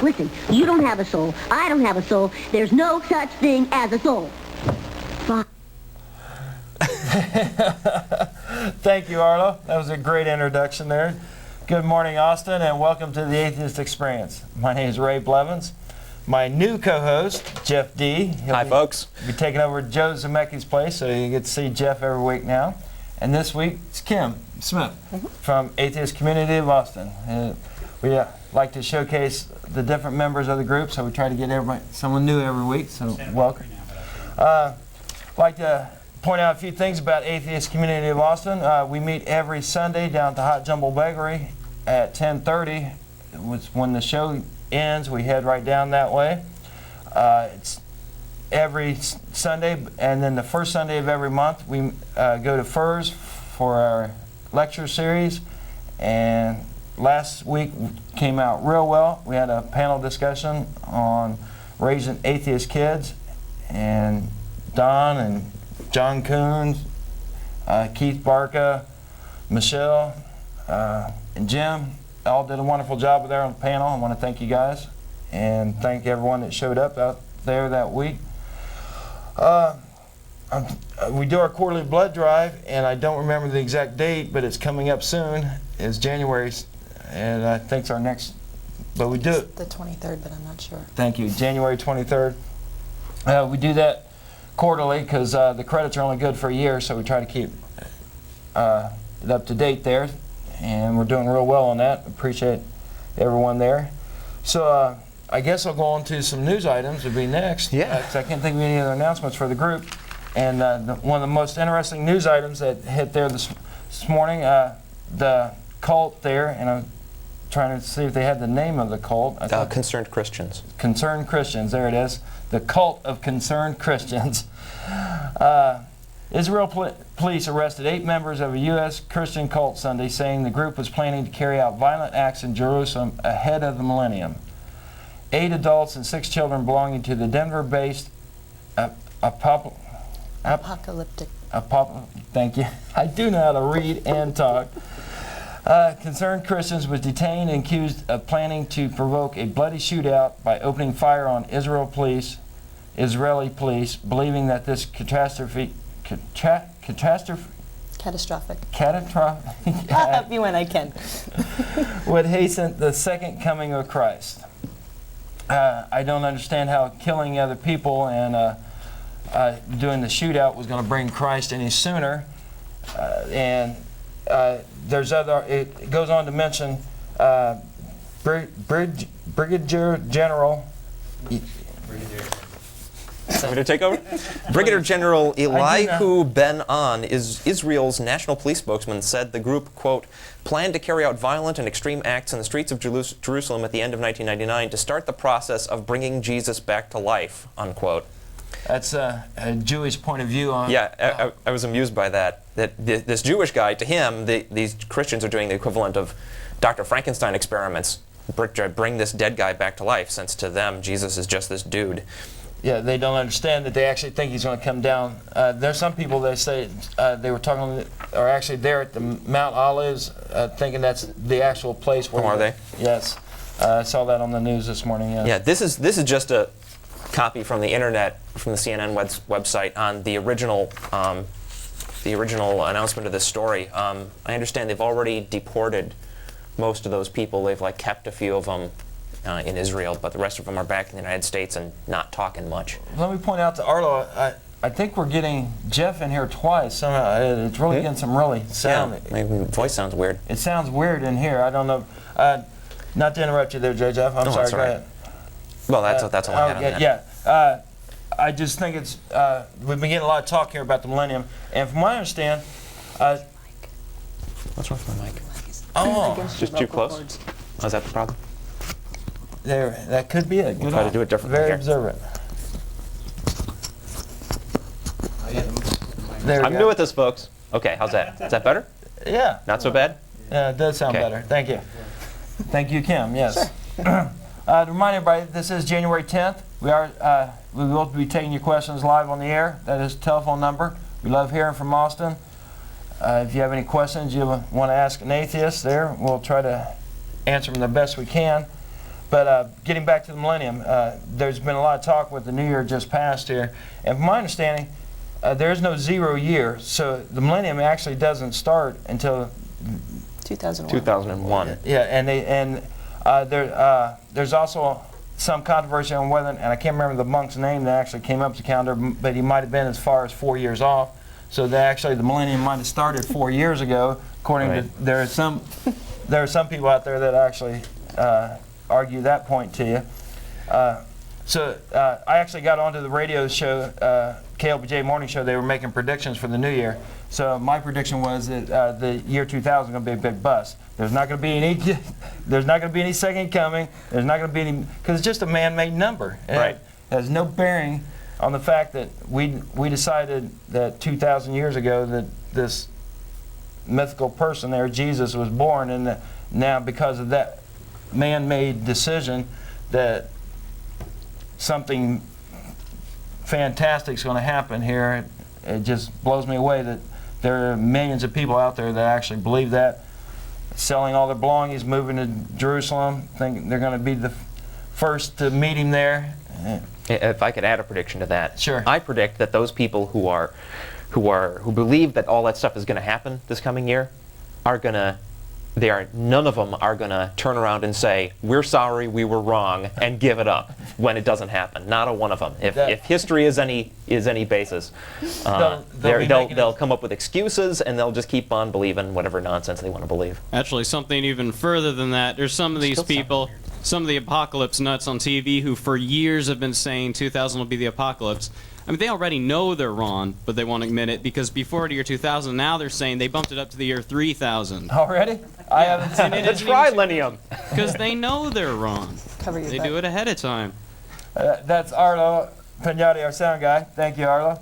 Listen, you don't have a soul. I don't have a soul. There's no such thing as a soul. Bye. Thank you, Arlo. That was a great introduction there. Good morning, Austin, and welcome to the Atheist Experience. My name is Ray Blevins. My new co-host, Jeff D. Hi, folks. He'll be taking over Joe Zameki's place, so you get to see Jeff every week now. And this week, it's Kim Smith from Atheist Community of Austin. We like to showcase the different members of the group, so we try to get someone new every week, so welcome. I'd like to point out a few things about Atheist Community of Austin. We meet every Sunday down at the Hot Jumble Bakery at 10:30. When the show ends, we head right down that way. It's every Sunday, and then the first Sunday of every month, we go to Furs for our lecture series. And last week came out real well. We had a panel discussion on raising atheist kids, and Don and John Coons, Keith Barca, Michelle, and Jim all did a wonderful job there on the panel. I want to thank you guys and thank everyone that showed up out there that week. We do our quarterly blood drive, and I don't remember the exact date, but it's coming up soon. It's January, and I think it's our next, but we do it. The 23rd, but I'm not sure. Thank you, January 23rd. We do that quarterly because the credits are only good for a year, so we try to keep it up to date there, and we're doing real well on that. Appreciate everyone there. So I guess I'll go on to some news items would be next. Yeah. 'Cause I can't think of any other announcements for the group. And one of the most interesting news items that hit there this morning, the cult there, and I'm trying to see if they had the name of the cult. Concerned Christians. Concerned Christians, there it is. The cult of Concerned Christians. Israel police arrested 8 members of a U.S. Christian cult Sunday, saying the group was planning to carry out violent acts in Jerusalem ahead of the Millenium. 8 adults and 6 children belonging to the Denver-based Apocalyptic. Thank you. I do know how to read and talk. Concerned Christians was detained and accused of planning to provoke a bloody shootout by opening fire on Israeli police, believing that this catastrophic. Catastrophic. I'll help you when I can. would hasten the second coming of Christ. I don't understand how killing other people and doing the shootout was going to bring Christ any sooner. There's other. It goes on to mention Brigadier General. Want me to take over? Brigadier General Elihu Ben-On, Israel's national police spokesman, said the group, quote, planned to carry out violent and extreme acts in the streets of Jerusalem at the end of 1999 to start the process of bringing Jesus back to life, unquote. That's a Jewish point of view on... Yeah, I was amused by that. That this Jewish guy, to him, these Christians are doing the equivalent of Dr. Frankenstein experiments, bring this dead guy back to life, since to them, Jesus is just this dude. Yeah, they don't understand that they actually think he's going to come down. There's some people that say they were talking, or actually there at the Mount Olives, thinking that's the actual place where. Oh, are they? Yes, I saw that on the news this morning. Yes. Yeah, this is just a copy from the internet, from the CNN website on the original announcement of this story. I understand they've already deported most of those people. They've kept a few of them in Israel, but the rest of them are back in the United States and not talking much. Let me point out to Arlo, I think we're getting Jeff in here twice somehow. It's really getting some really sound. Yeah, my voice sounds weird. It sounds weird in here. I don't know. Not to interrupt you there, Jeff. I'm sorry. Go ahead. Well, that's all I had on that. Yeah. I just think it's we've been getting a lot of talk here about the Millennium, and from what I understand, what's wrong with my mic? Oh, just too close. Oh, is that the problem? There, that could be it. We'll try to do it differently. Very here. observant. There we I'm go. new at this, folks. Okay, how's that? Is that better? Yeah. Not so bad? Yeah, it does sound better. Thank you. Thank you, Kim. Yes. To remind everybody, this is January 10th. We will be taking your questions live on the air. That is the telephone number. We love hearing from Austin. If you have any questions you want to ask an atheist there, we'll try to answer them the best we can. But getting back to the Millennium, there's been a lot of talk with the New Year just passed here, and from my understanding, there is no 0 year, so the Millennium actually doesn't start until 2001. 2001. yeah, and there's also some controversy on whether, and I can't remember the monk's name that actually came up with the calendar, but he might have been as far as 4 years off. So that actually the Millennium might have started 4 years ago. According to there are some people out there that actually argue that point to you. So I actually got onto the radio show, KLBJ Morning Show. They were making predictions for the new year. So my prediction was that the year 2000 is going to be a big bust. There's not going to be any. There's not going to be any second coming. There's not going to be any, because it's just a man-made number. Right. It has no bearing on the fact that we decided that 2,000 years ago that this mythical person there, Jesus, was born, and now because of that man-made decision that something fantastic is going to happen here. It just blows me away that there are millions of people out there that actually believe that, selling all their belongings, moving to Jerusalem, thinking they're going to be the first to meet him there. If I could add a prediction to that, Sure. I predict that those people who believe that all that stuff is going to happen this coming year are going to. None of them are going to turn around and say, "We're sorry, we were wrong," and give it up when it doesn't happen. Not a one of them. If history is any basis, they'll come up with excuses, and they'll just keep on believing whatever nonsense they want to believe. Actually, something even further than that. There's some of these people, some of the apocalypse nuts on TV who for years have been saying 2000 will be the apocalypse. I mean, they already know they're wrong, but they won't admit it because before the year 2000, now they're saying they bumped it up to the year 3000. Already? I haven't seen The Trilenium. Because they know they're wrong. Cover your They butt. do it ahead of time. That's Arlo Pignati, our sound guy. Thank you, Arlo.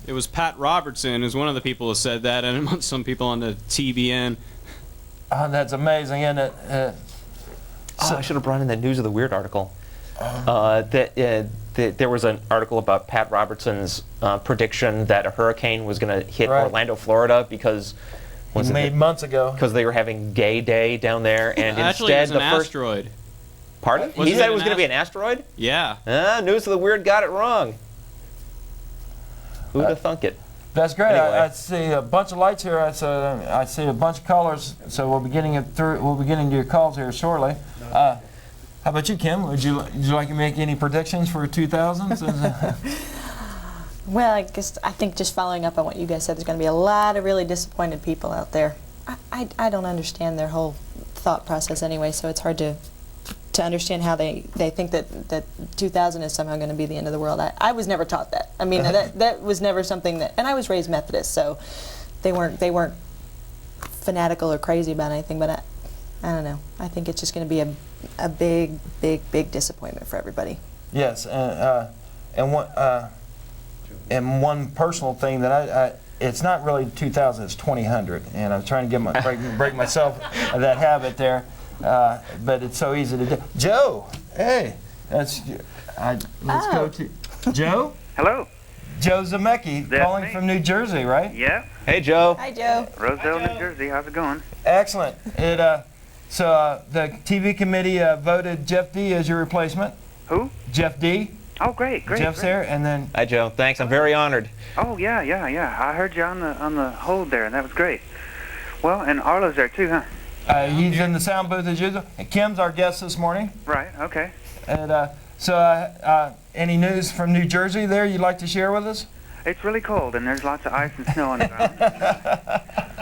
It was Pat Robertson who's one of the people who said that, and among some people on the TBN. Oh, that's amazing, isn't it? I should have brought in that News of the Weird article. There was an article about Pat Robertson's prediction that a hurricane was going to hit Right. Orlando, Florida, because months ago. because they were having Gay Day down there, and Actually, instead it's an the first. asteroid. Pardon? Wasn't He said it it was an going to be an asteroid. Yeah. News of the Weird got it wrong. Who'd have thunk it? That's great. Anyway. I see a bunch of lights here. I see a bunch of colors. So we'll be getting to your calls here shortly. How about you, Kim? Would you like to make any predictions for 2000s? Well, I think just following up on what you guys said, there's going to be a lot of really disappointed people out there. I don't understand their whole thought process anyway, so it's hard to understand how they think that 2000 is somehow going to be the end of the world. I was never taught that. I mean, that was never something that, and I was raised Methodist, so they weren't fanatical or crazy about anything, but I don't know. I think it's just going to be a big disappointment for everybody. Yes, and one personal thing that it's not really 2000, it's 2000, and I'm trying to break myself of that habit there, but it's so easy to do. Joe, hey, let's go to Joe. Hello. Joe Zameki, That's calling me. from New Jersey, right? Yeah. Hey, Joe. Hi, Joe. Roseville, New Jersey. How's it going? Excellent. So the TV committee voted Jeff D as your replacement. Who? Jeff D. Oh, great. Jeff's great. there, and then Hi, Joe. Thanks. I'm very honored. Oh, yeah. I heard you on the hold there, and that was great. Well, and Arlo's there too, huh? he's in the sound booth as usual. And Kim's our guest this morning. Right. Okay. And so any news from New Jersey there you'd like to share with us? It's really cold, and there's lots of ice and snow on the ground.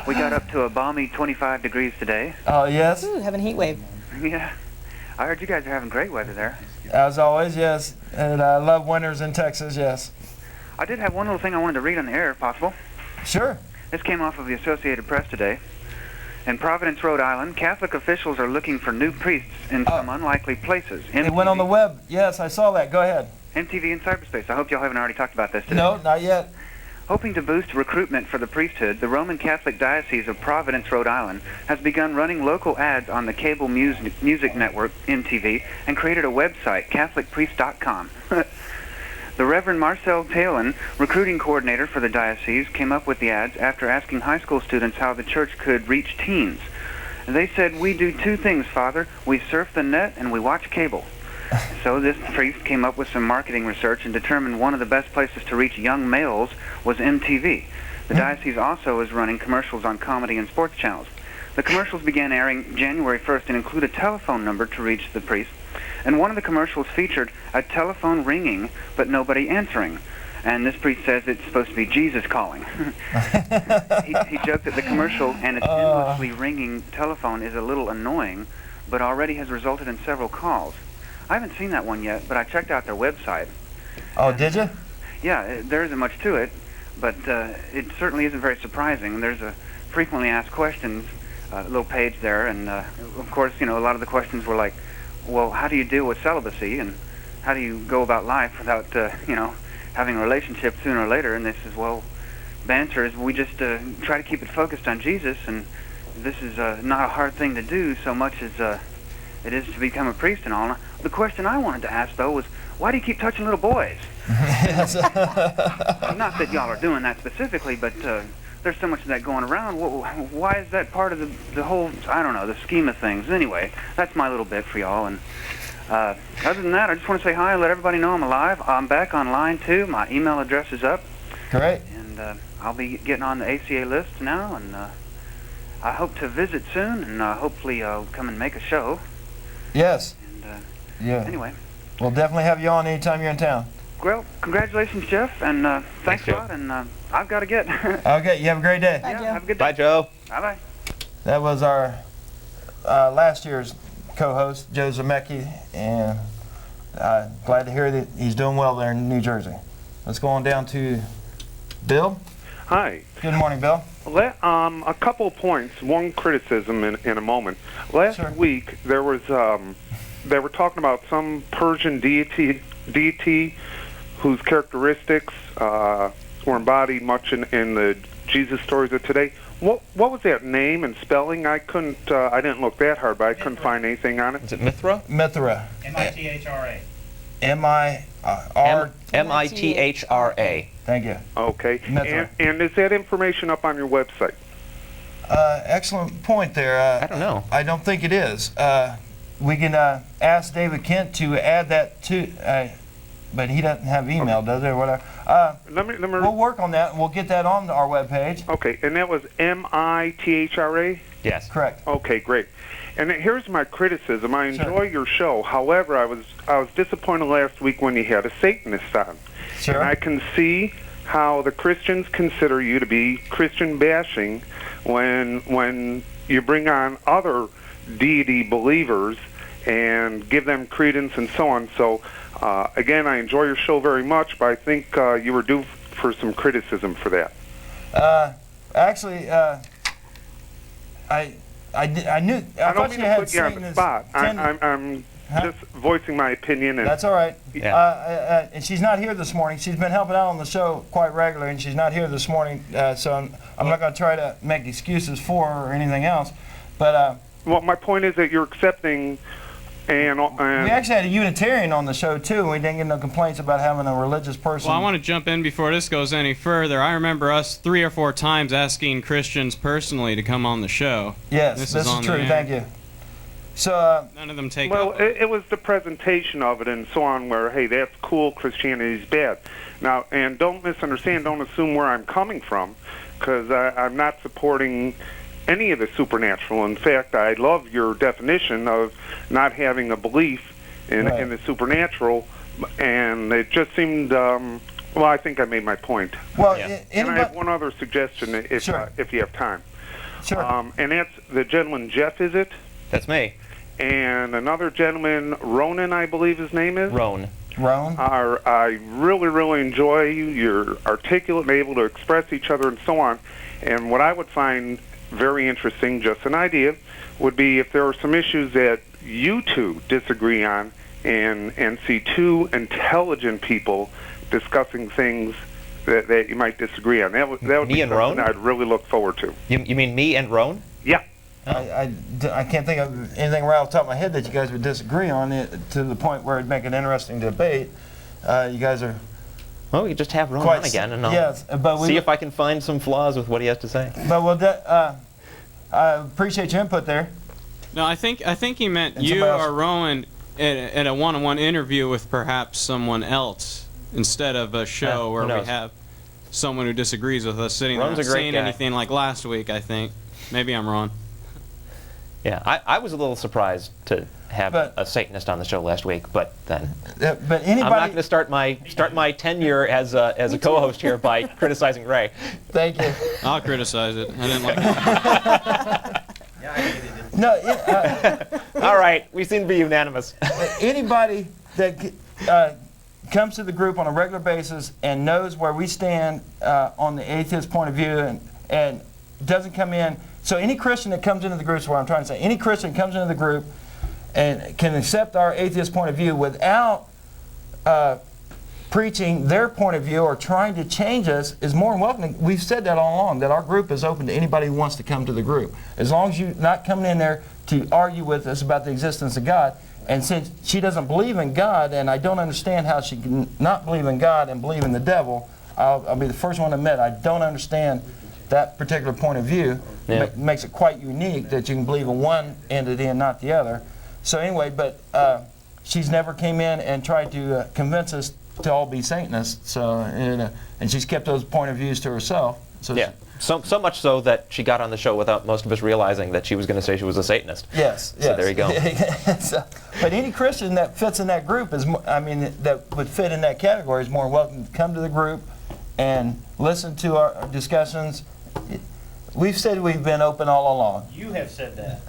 We got up to a balmy 25 degrees today. Oh, yes. Ooh, having a heat wave. Yeah. I heard you guys are having great weather there. As always, yes. And I love winters in Texas, yes. I did have one little thing I wanted to read on the air, if possible. Sure. This came off of the Associated Press today. In Providence, Rhode Island, Catholic officials are looking for new priests in some unlikely places. It went on the web. Yes, I saw that. Go ahead. MTV and cyberspace. I hope y'all haven't already talked about this today. No, not yet. Hoping to boost recruitment for the priesthood, the Roman Catholic Diocese of Providence, Rhode Island, has begun running local ads on the cable music network, MTV, and created a website, CatholicPriest.com. The Reverend Marcel Talon, recruiting coordinator for the diocese, came up with the ads after asking high school students how the church could reach teens. They said, "We do two things, Father. We surf the net and we watch cable." So this priest came up with some marketing research and determined one of the best places to reach young males was MTV. The diocese also is running commercials on comedy and sports channels. The commercials began airing January 1st and include a telephone number to reach the priest. And one of the commercials featured a telephone ringing but nobody answering. And this priest says it's supposed to be Jesus calling. He joked that the commercial and its endlessly ringing telephone is a little annoying, but already has resulted in several calls. I haven't seen that one yet, but I checked out their website. Oh, did you? Yeah, there isn't much to it, but it certainly isn't very surprising. There's a frequently asked questions little page there, and of course, you know, a lot of the questions were like, well, how do you deal with celibacy, and how do you go about life without, you know, having a relationship sooner or later? And they says, well, the answer is we just try to keep it focused on Jesus, and this is not a hard thing to do so much as it is to become a priest and all. The question I wanted to ask, though, was why do you keep touching little boys? Not that y'all are doing that specifically, but there's so much of that going around. Why is that part of the whole, I don't know, the scheme of things? Anyway, that's my little bit for y'all. And other than that, I just want to say hi and let everybody know I'm alive. I'm back on line 2. My email address is up. Great. And I'll be getting on the ACA list now, and I hope to visit soon, and hopefully I'll come and make a show. Yes. And Yeah. anyway. We'll definitely have you on anytime you're in town. Well, congratulations, Jeff, and thanks a lot, and I've got to get. Okay, you have a great day. Bye, Joe. Have a good day. Bye, Joe. Bye-bye. That was our last year's co-host, Joe Zameki, and glad to hear that he's doing well there in New Jersey. Let's go on down to Bill. Hi. Good morning, Bill. A couple of points, one criticism in a moment. Last week, there was they were talking about some Persian deity whose characteristics were embodied much in the Jesus stories of today. What was that name and spelling? I didn't look that hard, but I couldn't find anything on it. Is it Mithra? Mithra. M-I-T-H-R-A. M-I-R. M-I-T-H-R-A. Thank you. Okay. Mithra. And is that information up on your website? Excellent point there. I don't know. I don't think it is. We can ask David Kent to add that to, but he doesn't have email, does he, or whatever? We'll work on that, and we'll get that on our webpage. Okay, and that was M-I-T-H-R-A? Yes. Correct. Okay, great. And here's my criticism. I enjoy your show. However, I was disappointed last week when you had a Satanist on. Sure. And I can see how the Christians consider you to be Christian bashing when you bring on other deity believers and give them credence and so on. So, again, I enjoy your show very much, but I think you were due for some criticism for that. Actually, I knew. I don't mean to put you on the spot. I'm just voicing my opinion. And that's all right. Yeah. And she's not here this morning. She's been helping out on the show quite regularly, and she's not here this morning. So I'm not going to try to make excuses for her or anything else. But well, my point is that you're accepting. And we actually had a Unitarian on the show too. And we didn't get no complaints about having a religious person. Well, I want to jump in before this goes any further. I remember us 3 or 4 times asking Christians personally to come on the show. Yes, this is true. Thank you. So none of them take. Well, it was the presentation of it and so on, where hey, that's cool. Christianity's bad. Now, and don't misunderstand. Don't assume where I'm coming from, because I'm not supporting any of the supernatural. In fact, I love your definition of not having a belief in the supernatural, and it just seemed. Well, I think I made my point. Well, and I have one other suggestion, if you have time. Sure. And that's the gentleman Jeff, is it? That's me. And another gentleman, Ronan, I believe his name is. Roan. I really, really enjoy you. You're articulate and able to express each other and so on. And what I would find very interesting, just an idea, would be if there are some issues that you two disagree on and see two intelligent people discussing things that you might disagree on. That would be something I'd really look forward to. You mean me and Roan? Yeah. I can't think of anything right off the top of my head that you guys would disagree on it to the point where it'd make an interesting debate. You guys are... Well, we just have Roan on again, and I'll see if I can find some flaws with what he has to say. But I appreciate your input there. No, I think he meant And you somebody else? or Rowan at a one-on-one interview with perhaps someone else instead of a show where we knows? have someone who disagrees with us sitting Rowan's there a not great saying guy. anything like last week, I think. Maybe I'm wrong. Yeah, I was a little surprised to have But- a Satanist on the show last week, but then But I'm not anybody... going to start my tenure as a co-host here by criticizing Ray. Thank you. I'll criticize it. I didn't like it. No, All right, we seem to be unanimous. anybody that comes to the group on a regular basis and knows where we stand on the atheist point of view and doesn't come in. So any Christian that comes into the group is what I'm trying to say. Any Christian comes into the group and can accept our atheist point of view without preaching their point of view or trying to change us is more than welcome. We've said that all along, that our group is open to anybody who wants to come to the group. As long as you're not coming in there to argue with us about the existence of God. And since she doesn't believe in God, and I don't understand how she can not believe in God and believe in the devil, I'll be the first one to admit I don't understand that particular point of view. Yeah. Makes it quite unique that you can believe in one entity and not the other. So anyway, but she's never came in and tried to convince us to all be Satanists. So and she's kept those point of views to herself. So Yeah, so much so that she got on the show without most of us realizing that she was going to say she was a Satanist. Yes. So there you go. So, but any Christian that fits in that group that would fit in that category is more welcome to come to the group and listen to our discussions. We've said we've been open all along. You have said that.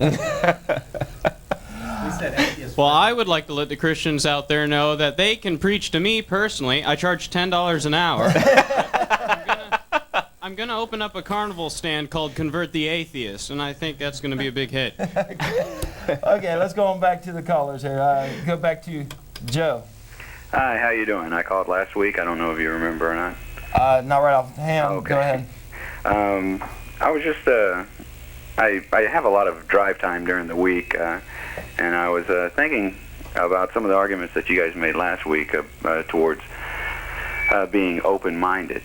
We said atheist. Well, I would like to let the Christians out there know that they can preach to me personally. I charge $10 an hour. I'm going to open up a carnival stand called Convert the Atheist, and I think that's going to be a big hit. Okay, let's go on back to the callers here. Go back to Joe. Hi, how you doing? I called last week. I don't know if you remember or not. Not right off the hand. Okay. Go ahead. I was just, I have a lot of drive time during the week, and I was thinking about some of the arguments that you guys made last week towards being open-minded.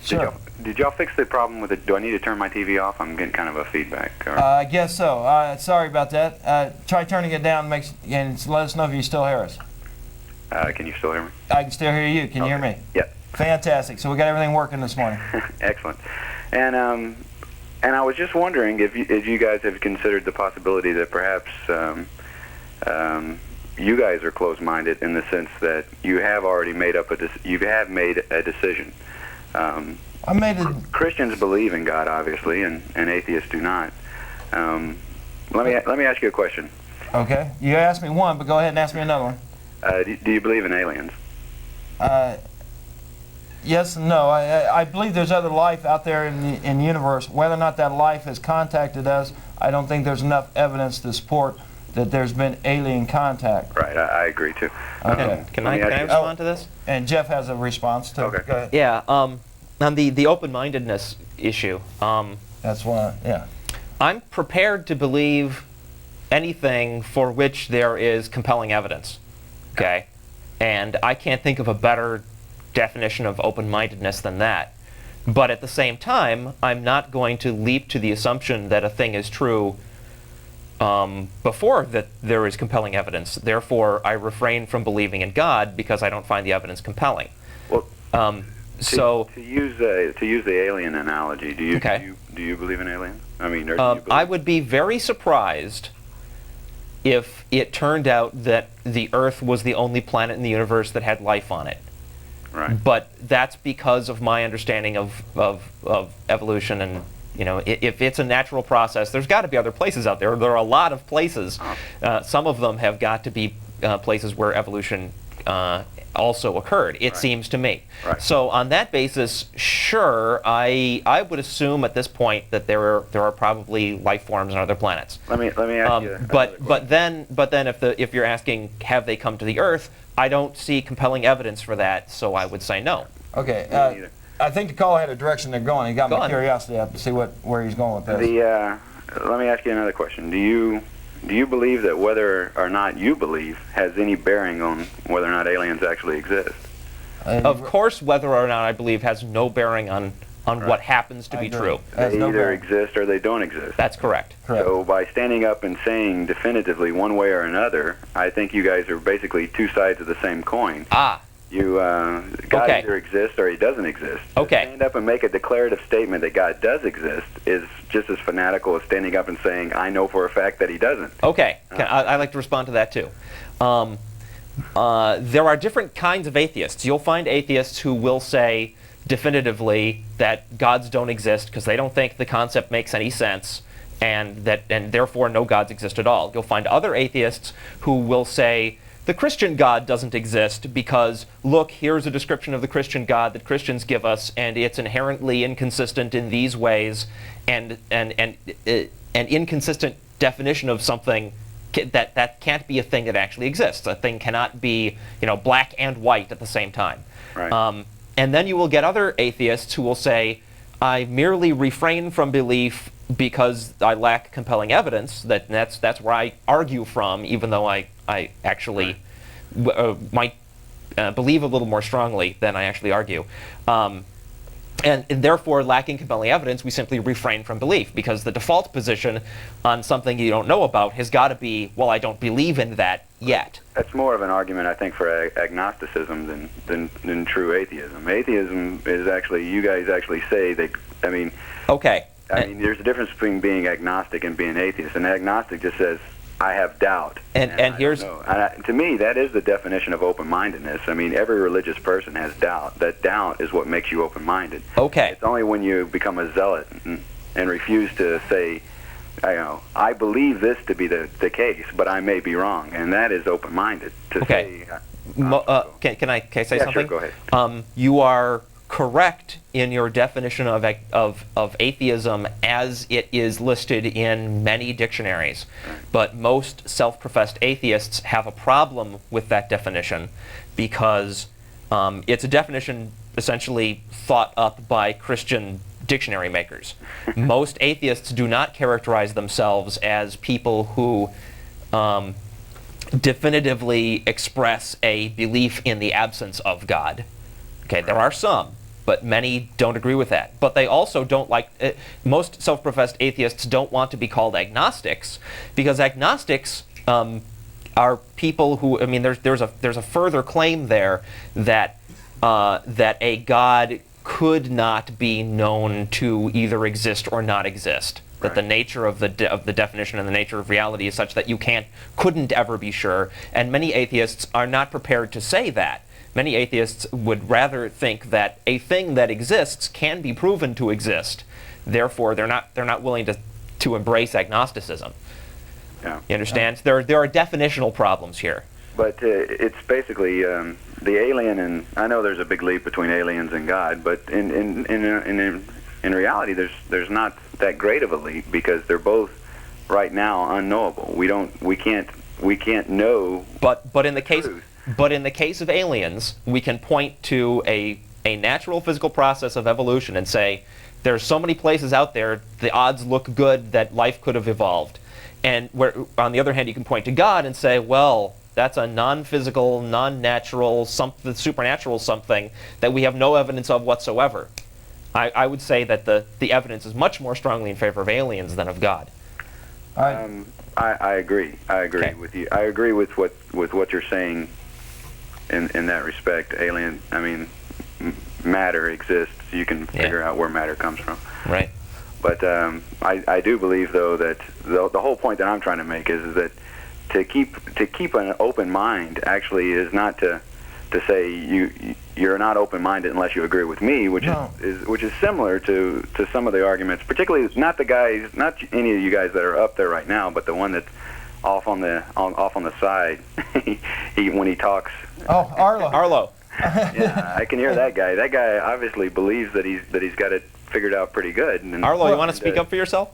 Sure. Did y'all fix the problem with it? Do I need to turn my TV off? I'm getting kind of a feedback. I guess so. Sorry about that. Try turning it down and let us know if you still hear us. Can you still hear me? I can still hear you. Can you hear me? Yeah. Fantastic. So we got everything working this morning. Excellent. And I was just wondering if you guys have considered the possibility that perhaps you guys are closed-minded in the sense that you have already made a decision. I made it. Christians believe in God, obviously, and atheists do not. Let me ask you a question. Okay. You asked me one, but go ahead and ask me another one. Do you believe in aliens? Yes and no. I believe there's other life out there in the universe. Whether or not that life has contacted us, I don't think there's enough evidence to support that there's been alien contact. Right, I agree too. Okay. Can I respond to this? And Jeff has a response too. Okay. Go ahead. Yeah, on the open-mindedness issue, That's one. Yeah. I'm prepared to believe anything for which there is compelling evidence. Okay? And I can't think of a better definition of open-mindedness than that. But at the same time, I'm not going to leap to the assumption that a thing is true before that there is compelling evidence. Therefore, I refrain from believing in God because I don't find the evidence compelling. Well, so to use the alien analogy, do you Okay. do you believe in aliens? I mean, or do you believe? I would be very surprised if it turned out that the Earth was the only planet in the universe that had life on it. Right. But that's because of my understanding of evolution, and if it's a natural process, there's got to be other places out there. There are a lot of places. Some of them have got to be places where evolution also occurred, it seems to me. Right. So on that basis, sure, I would assume at this point that there are probably life forms on other planets. Let me ask you. But then if you're asking have they come to the Earth, I don't see compelling evidence for that, so I would say no. Okay. Me neither. I think the caller had a direction they're going. He got Go my on. curiosity up to see where he's going with this. Let me ask you another question. Do you believe that whether or not you believe has any bearing on whether or not aliens actually exist? Of course, whether or not I believe has no bearing on on what happens to be true. They either exist or they don't exist. That's correct. So by standing up and saying definitively one way or another, I think you guys are basically two sides of the same coin. God either exists or he doesn't exist. To stand up and make a declarative statement that God does exist is just as fanatical as standing up and saying, I know for a fact that he doesn't. I'd like to respond to that too. There are different kinds of atheists. You'll find atheists who will say definitively that gods don't exist because they don't think the concept makes any sense, and therefore no gods exist at all. You'll find other atheists who will say the Christian God doesn't exist because, look, here's a description of the Christian God that Christians give us, and it's inherently inconsistent in these ways, and an inconsistent definition of something that can't be a thing that actually exists. A thing cannot be, black and white at the same time. Right. And then you will get other atheists who will say, I merely refrain from belief because I lack compelling evidence. That's where I argue from, even though I actually might believe a little more strongly than I actually argue. And therefore, lacking compelling evidence, we simply refrain from belief, because the default position on something you don't know about has got to be, well, I don't believe in that yet. That's more of an argument, I think, for agnosticism than true atheism. Atheism is actually, you guys actually say that, there's a difference between being agnostic and being atheist. An agnostic just says, I have doubt. And here's... to me, that is the definition of open-mindedness. Every religious person has doubt. That doubt is what makes you open-minded. It's only when you become a zealot and refuse to say, I believe this to be the case, but I may be wrong, and that is open-minded. Can I say something? Sure, go ahead. You are correct in your definition of atheism as it is listed in many dictionaries, but most self-professed atheists have a problem with that definition because it's a definition essentially thought up by Christian dictionary makers. Most atheists do not characterize themselves as people who definitively express a belief in the absence of God. There are some, but many don't agree with that. But they also don't like, most self-professed atheists don't want to be called agnostics, because agnostics are people who, there's a further claim there that a God could not be known to either exist or not exist. That the nature of the definition and the nature of reality is such that you couldn't ever be sure, and many atheists are not prepared to say that. Many atheists would rather think that a thing that exists can be proven to exist. Therefore, they're not willing to embrace agnosticism. Yeah. You understand? There are definitional problems here. But it's basically the alien, and I know there's a big leap between aliens and God, but in reality, there's not that great of a leap, because they're both right now unknowable. We can't know. But in the case of aliens, we can point to a natural physical process of evolution and say, there's so many places out there, the odds look good that life could have evolved. And on the other hand, you can point to God and say, well, that's a non-physical, non-natural, supernatural something that we have no evidence of whatsoever. I would say that the evidence is much more strongly in favor of aliens than of God. I agree. With you. I agree with what you're saying in that respect. Alien, matter exists. You can figure out where matter comes from. Right. But I do believe, though, that the whole point that I'm trying to make is that to keep an open mind actually is not to say you're not open-minded unless you agree with me, which is similar to some of the arguments, particularly not any of you guys that are up there right now, but the one that's off on the side. When he talks. Oh, Arlo. Yeah, I can hear that guy. That guy obviously believes that he's got it figured out pretty good. Arlo, you want to speak up for yourself?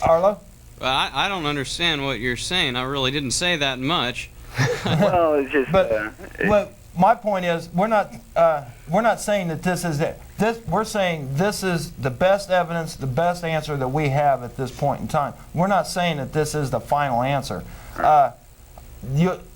Arlo? Well, I don't understand what you're saying. I really didn't say that much. Well, it's just. Well, my point is, we're not saying that this is it. We're saying this is the best evidence, the best answer that we have at this point in time. We're not saying that this is the final answer. And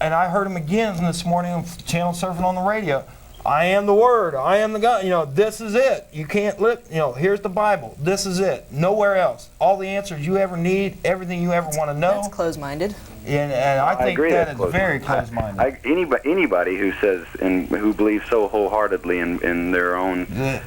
I heard him again this morning on Channel Surfing on the radio. I am the Word. I am the God. This is it. You can't look. Here's the Bible. This is it. Nowhere else. All the answers you ever need, everything you ever want to know. That's closed-minded. And I think agree that that's is very close-minded. Anybody who says and who believes so wholeheartedly in their own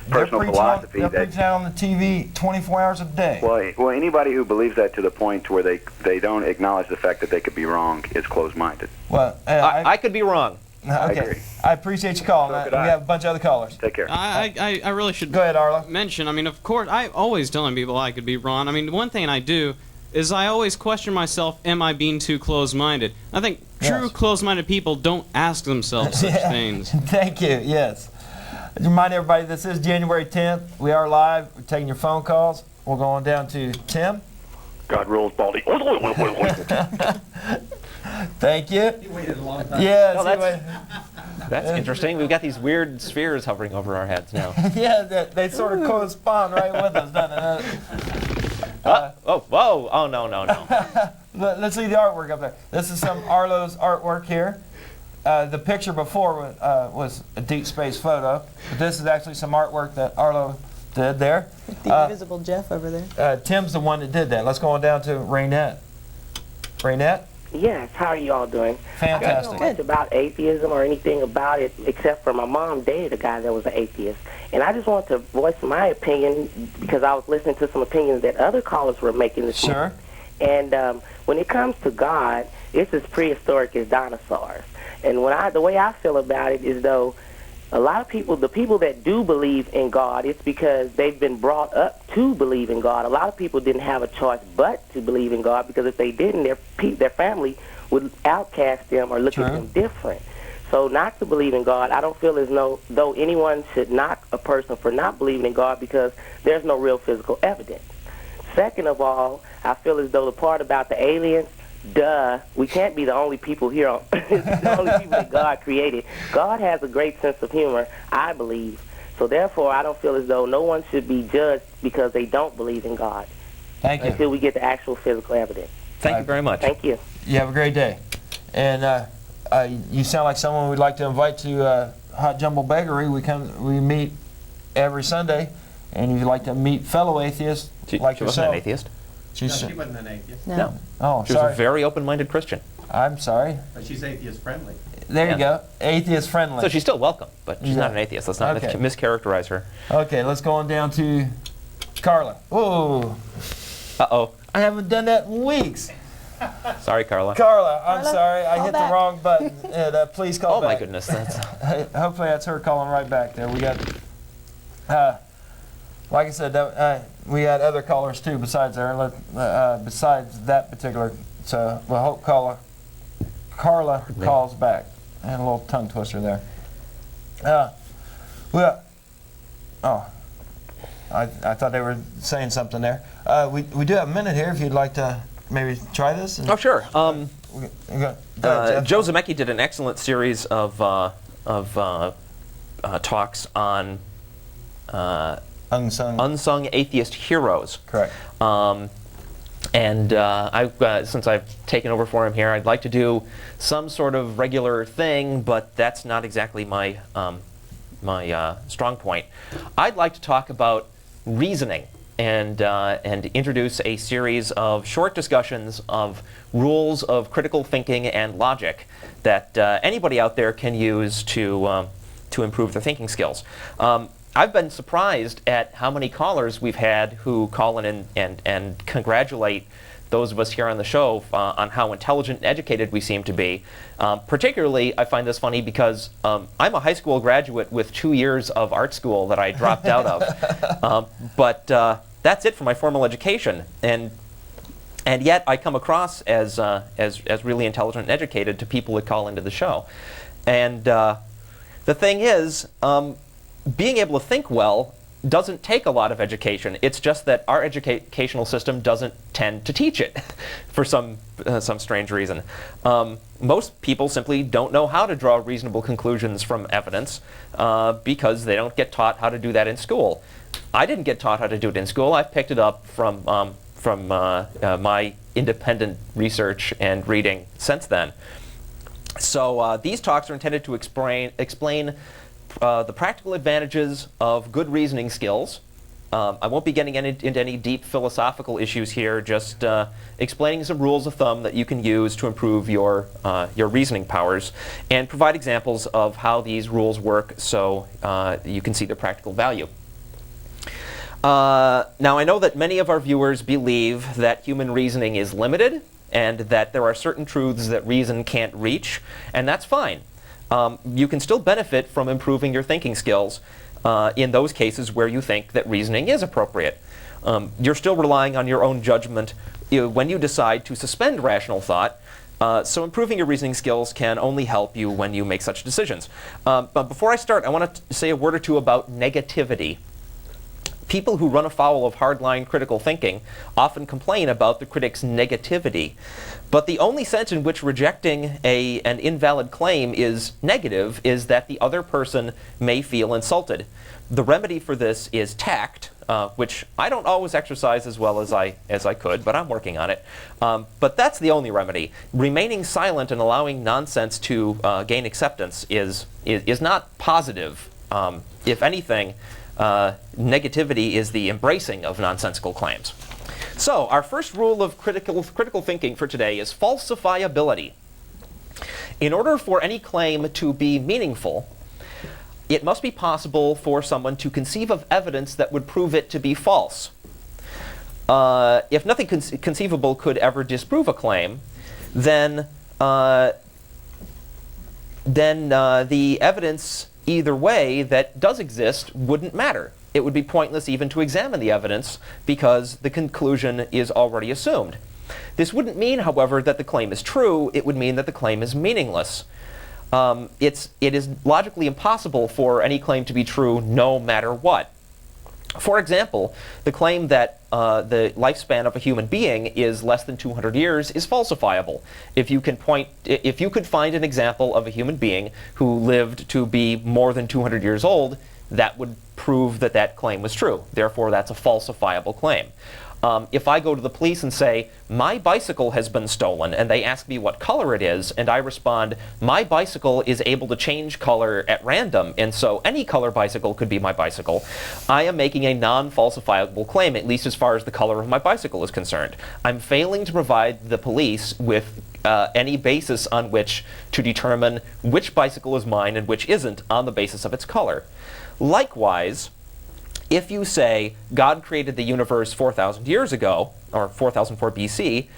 personal philosophy they're preaching out on the TV 24 hours a day. Well, anybody who believes that to the point where they don't acknowledge the fact that they could be wrong is closed-minded. Well, I could be wrong. Okay. I agree. I appreciate you calling. So could we I. have a bunch of other callers. Take care. I really should Go ahead, Arlo. mention, of course, I always telling people I could be wrong. One thing I do is I always question myself, am I being too closed-minded? I think true Yes. closed-minded people don't ask themselves such things. Thank you, yes. Remind everybody, this is January 10th. We are live. We're taking your phone calls. We're going down to Tim. God rules, Baldy. Thank you. You waited a long time. Yes, No, that's interesting. We've got these weird spheres hovering over our heads now. yeah, they sort of correspond right with us, doesn't it? Oh, no. Let's see the artwork up there. This is some Arlo's artwork here. The picture before was a deep space photo. But this is actually some artwork that Arlo did there. The invisible Jeff over there. Tim's the one that did that. Let's go on down to Raynette. Raynette? Yes, how are you all doing? Fantastic. I don't know much about atheism or anything about it, except for my mom dated a guy that was an atheist. And I just want to voice my opinion because I was listening to some opinions that other callers were making this morning. And when it comes to God, it's as prehistoric as dinosaurs. And the way I feel about it is though, a lot of people, the people that do believe in God, it's because they've been brought up to believe in God. A lot of people didn't have a choice but to believe in God because if they didn't, their family would outcast them or look at them different. So not to believe in God, I don't feel as though anyone should knock a person for not believing in God because there's no real physical evidence. Second of all, I feel as though the part about the aliens, we can't be the only people here on the only people that God created. God has a great sense of humor, I believe. So therefore, I don't feel as though no one should be judged because they don't believe in God. Thank you. Until we get the actual physical evidence. Thank you very much. Thank you. You have a great day. And you sound like someone we'd like to invite to Hot Jumble Bakery. We meet every Sunday, and if you'd like to meet fellow atheists like she yourself. wasn't an atheist. No, she wasn't an atheist. No. Oh, She was sorry. a very open-minded Christian. I'm sorry. But she's atheist friendly. There you go. Atheist friendly. So she's still welcome, but she's not Yeah. an atheist. Let's not Okay. mischaracterize her. Okay, let's go on down to Carla. Whoa. Uh-oh. I haven't done that in weeks. Sorry, Carla. Carla, I'm Carla, sorry. I call hit back. the wrong button. Please call Oh, back. my goodness. That's... Hopefully that's her calling right back there. We got, like I said, we had other callers too besides her, besides that particular. So we'll hope Carla calls back. I had a little tongue twister there. I thought they were saying something there. We do have a minute here if you'd like to maybe try this. Oh, sure. Go ahead, Jeff. Joe Zameki did an excellent series of talks on unsung atheist heroes. Correct. And since I've taken over for him here, I'd like to do some sort of regular thing, but that's not exactly my strong point. I'd like to talk about reasoning and introduce a series of short discussions of rules of critical thinking and logic that anybody out there can use to improve their thinking skills. I've been surprised at how many callers we've had who call in and congratulate those of us here on the show on how intelligent and educated we seem to be. Particularly, I find this funny because I'm a high school graduate with 2 years of art school that I dropped out of. But that's it for my formal education. And yet I come across as really intelligent and educated to people that call into the show. And the thing is, being able to think well doesn't take a lot of education. It's just that our educational system doesn't tend to teach it for some strange reason. Most people simply don't know how to draw reasonable conclusions from evidence because they don't get taught how to do that in school. I didn't get taught how to do it in school. I picked it up from my independent research and reading since then. So these talks are intended to explain the practical advantages of good reasoning skills. I won't be getting into any deep philosophical issues here, just explaining some rules of thumb that you can use to improve your reasoning powers, and provide examples of how these rules work so you can see their practical value. Now, I know that many of our viewers believe that human reasoning is limited and that there are certain truths that reason can't reach, and that's fine. You can still benefit from improving your thinking skills in those cases where you think that reasoning is appropriate. You're still relying on your own judgment when you decide to suspend rational thought, so improving your reasoning skills can only help you when you make such decisions. But before I start, I want to say a word or two about negativity. People who run afoul of hardline critical thinking often complain about the critic's negativity. But the only sense in which rejecting an invalid claim is negative is that the other person may feel insulted. The remedy for this is tact, which I don't always exercise as well as I could, but I'm working on it. But that's the only remedy. Remaining silent and allowing nonsense to gain acceptance is not positive. If anything, negativity is the embracing of nonsensical claims. So, our first rule of critical thinking for today is falsifiability. In order for any claim to be meaningful, it must be possible for someone to conceive of evidence that would prove it to be false. If nothing conceivable could ever disprove a claim, then the evidence either way that does exist wouldn't matter. It would be pointless even to examine the evidence because the conclusion is already assumed. This wouldn't mean, however, that the claim is true. It would mean that the claim is meaningless. It is logically impossible for any claim to be true no matter what. For example, the claim that the lifespan of a human being is less than 200 years is falsifiable. If you could find an example of a human being who lived to be more than 200 years old, that would prove that that claim was true. Therefore, that's a falsifiable claim. If I go to the police and say, my bicycle has been stolen, and they ask me what color it is, and I respond, my bicycle is able to change color at random, and so any color bicycle could be my bicycle, I am making a non-falsifiable claim, at least as far as the color of my bicycle is concerned. I'm failing to provide the police with any basis on which to determine which bicycle is mine and which isn't on the basis of its color. Likewise, if you say God created the universe 4,000 years ago, or 4004 BC,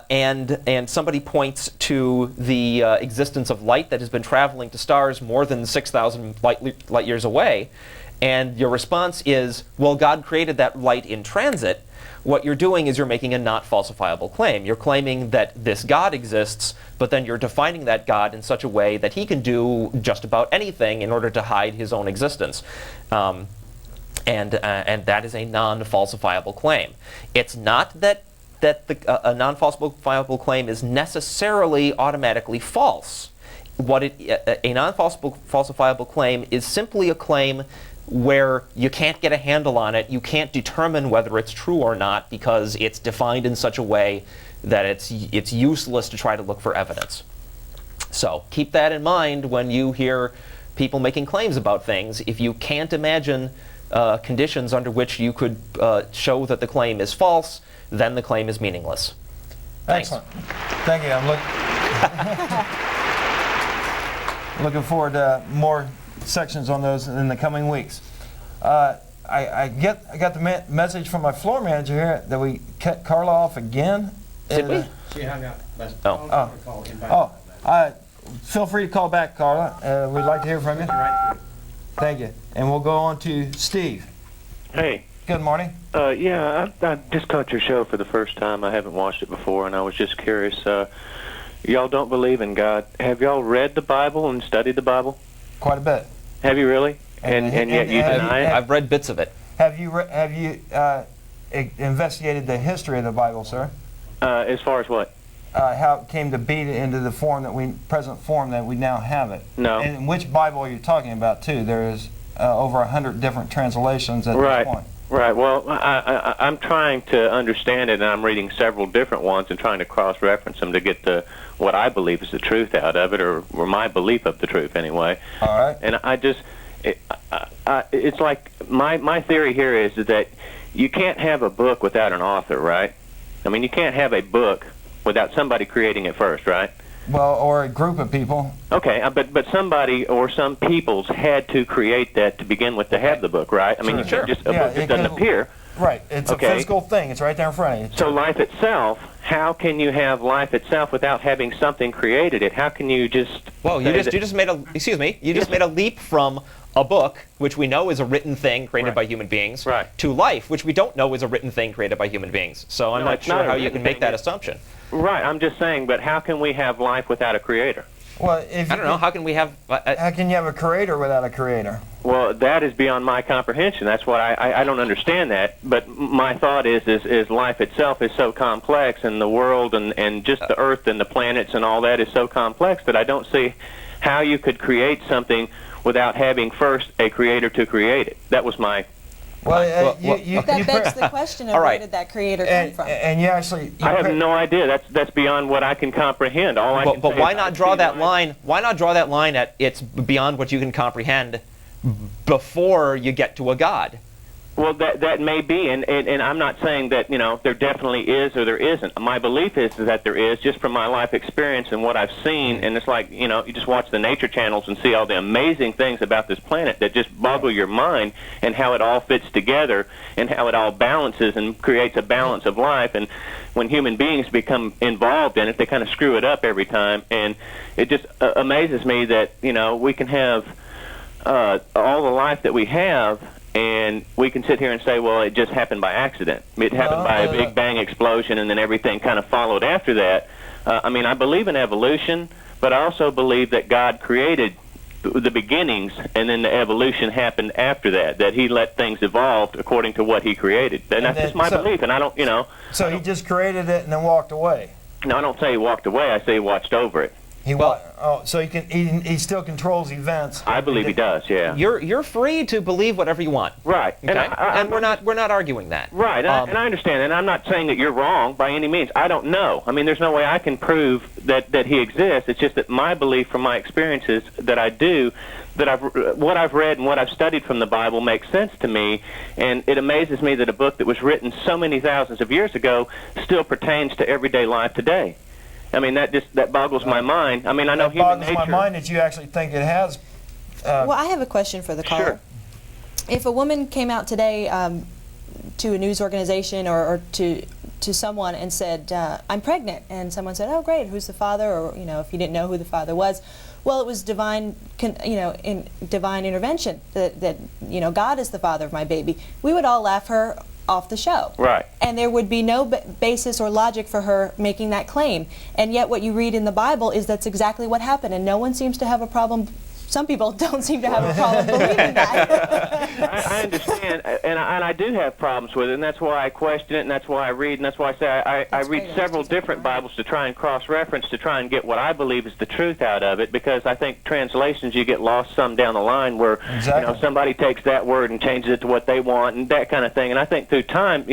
and somebody points to the existence of light that has been traveling to stars more than 6,000 light years away, and your response is, well, God created that light in transit, what you're doing is you're making a not falsifiable claim. You're claiming that this God exists, but then you're defining that God in such a way that he can do just about anything in order to hide his own existence. And that is a non-falsifiable claim. It's not that a non-falsifiable claim is necessarily automatically false. A non-falsifiable claim is simply a claim where you can't get a handle on it, you can't determine whether it's true or not because it's defined in such a way that it's useless to try to look for evidence. So keep that in mind when you hear people making claims about things. If you can't imagine conditions under which you could show that the claim is false, then the claim is meaningless. Thanks. Excellent. Thank you. I'm looking forward to more sections on those in the coming weeks. I got the message from my floor manager here that we cut Carla off again. Did we? She hung up. Feel free to call back, Carla. We'd like to hear from you. Thank you. And we'll go on to Steve. Hey. Good morning. Yeah, I just caught your show for the first time. I haven't watched it before, and I was just curious. Y'all don't believe in God. Have y'all read the Bible and studied the Bible? Quite a bit. Have you really? And yet you deny it? I've read bits of it. Have you investigated the history of the Bible, sir? As far as what? How it came to be into the present form that we now have it. No. And which Bible are you talking about, too? There is over 100 different translations at this point. Right. Well, I'm trying to understand it, and I'm reading several different ones and trying to cross-reference them to get what I believe is the truth out of it, or my belief of the truth anyway. All right. And it's like my theory here is that you can't have a book without an author, right? I mean, you can't have a book without somebody creating it first, right? Well, or a group of people. Okay, but somebody or some peoples had to create that to begin with to have the book, right? I mean, a book just doesn't appear. Right, it's a physical thing. It's right there in front of you. So life itself, how can you have life itself without having something created it? How can you just... Well, you just made a leap from a book, which we know is a written thing created by human beings, to life, which we don't know is a written thing created by human beings. So I'm not sure how you can make that assumption. Right, I'm just saying, but how can we have life without a creator? Well, I don't know. How can we have? How can you have a creator without a creator? Well, that is beyond my comprehension. That's what I don't understand that. But my thought is life itself is so complex, and the world and just the Earth and the planets and all that is so complex that I don't see how you could create something without having first a creator to create it. That was my. That begs the question of where did that creator come from? And you actually... I have no idea. That's beyond what I can comprehend. But why not draw that line? Why not draw that line at it's beyond what you can comprehend before you get to a God? Well, that may be, and I'm not saying that, there definitely is or there isn't. My belief is that there is, just from my life experience and what I've seen, and it's like, you just watch the nature channels and see all the amazing things about this planet that just boggle your mind, and how it all fits together, and how it all balances and creates a balance of life. And when human beings become involved in it, they kind of screw it up every time, and it just amazes me that, we can have all the life that we have, and we can sit here and say, well, it just happened by accident. It happened by a big bang explosion, and then everything kind of followed after that. I believe in evolution, but I also believe that God created the beginnings, and then the evolution happened after that he let things evolve according to what he created. And that's just my belief, and I don't, So he just created it and then walked away? No, I don't say he walked away. I say he watched over it. So he still controls events. I believe he does. Yeah. You're free to believe whatever you want. Right. Okay? And we're not arguing that. Right. And I understand, and I'm not saying that you're wrong by any means. I don't know. I mean, there's no way I can prove that he exists. It's just that my belief from my experiences that I do, what I've read and what I've studied from the Bible makes sense to me, and it amazes me that a book that was written so many thousands of years ago still pertains to everyday life today. I mean, that boggles my mind. I mean, I know human nature. It boggles my mind that you actually think it has. Well, I have a question for the caller. Sure. If a woman came out today to a news organization or to someone and said, I'm pregnant, and someone said, oh, great, who's the father? Or, if you didn't know who the father was, well, it was divine, divine intervention, that God is the father of my baby. We would all laugh her off the show. Right. And there would be no basis or logic for her making that claim. And yet what you read in the Bible is that's exactly what happened, and no one seems to have a problem. Some people don't seem to have a problem believing that. I understand, and I do have problems with it, and that's why I question it, and that's why I read, and that's why I say I read several different Bibles to try and cross-reference, to try and get what I believe is the truth out of it, because I think translations, you get lost some down the line where somebody takes that word and changes it to what they want, and that kind of thing. And I think through time,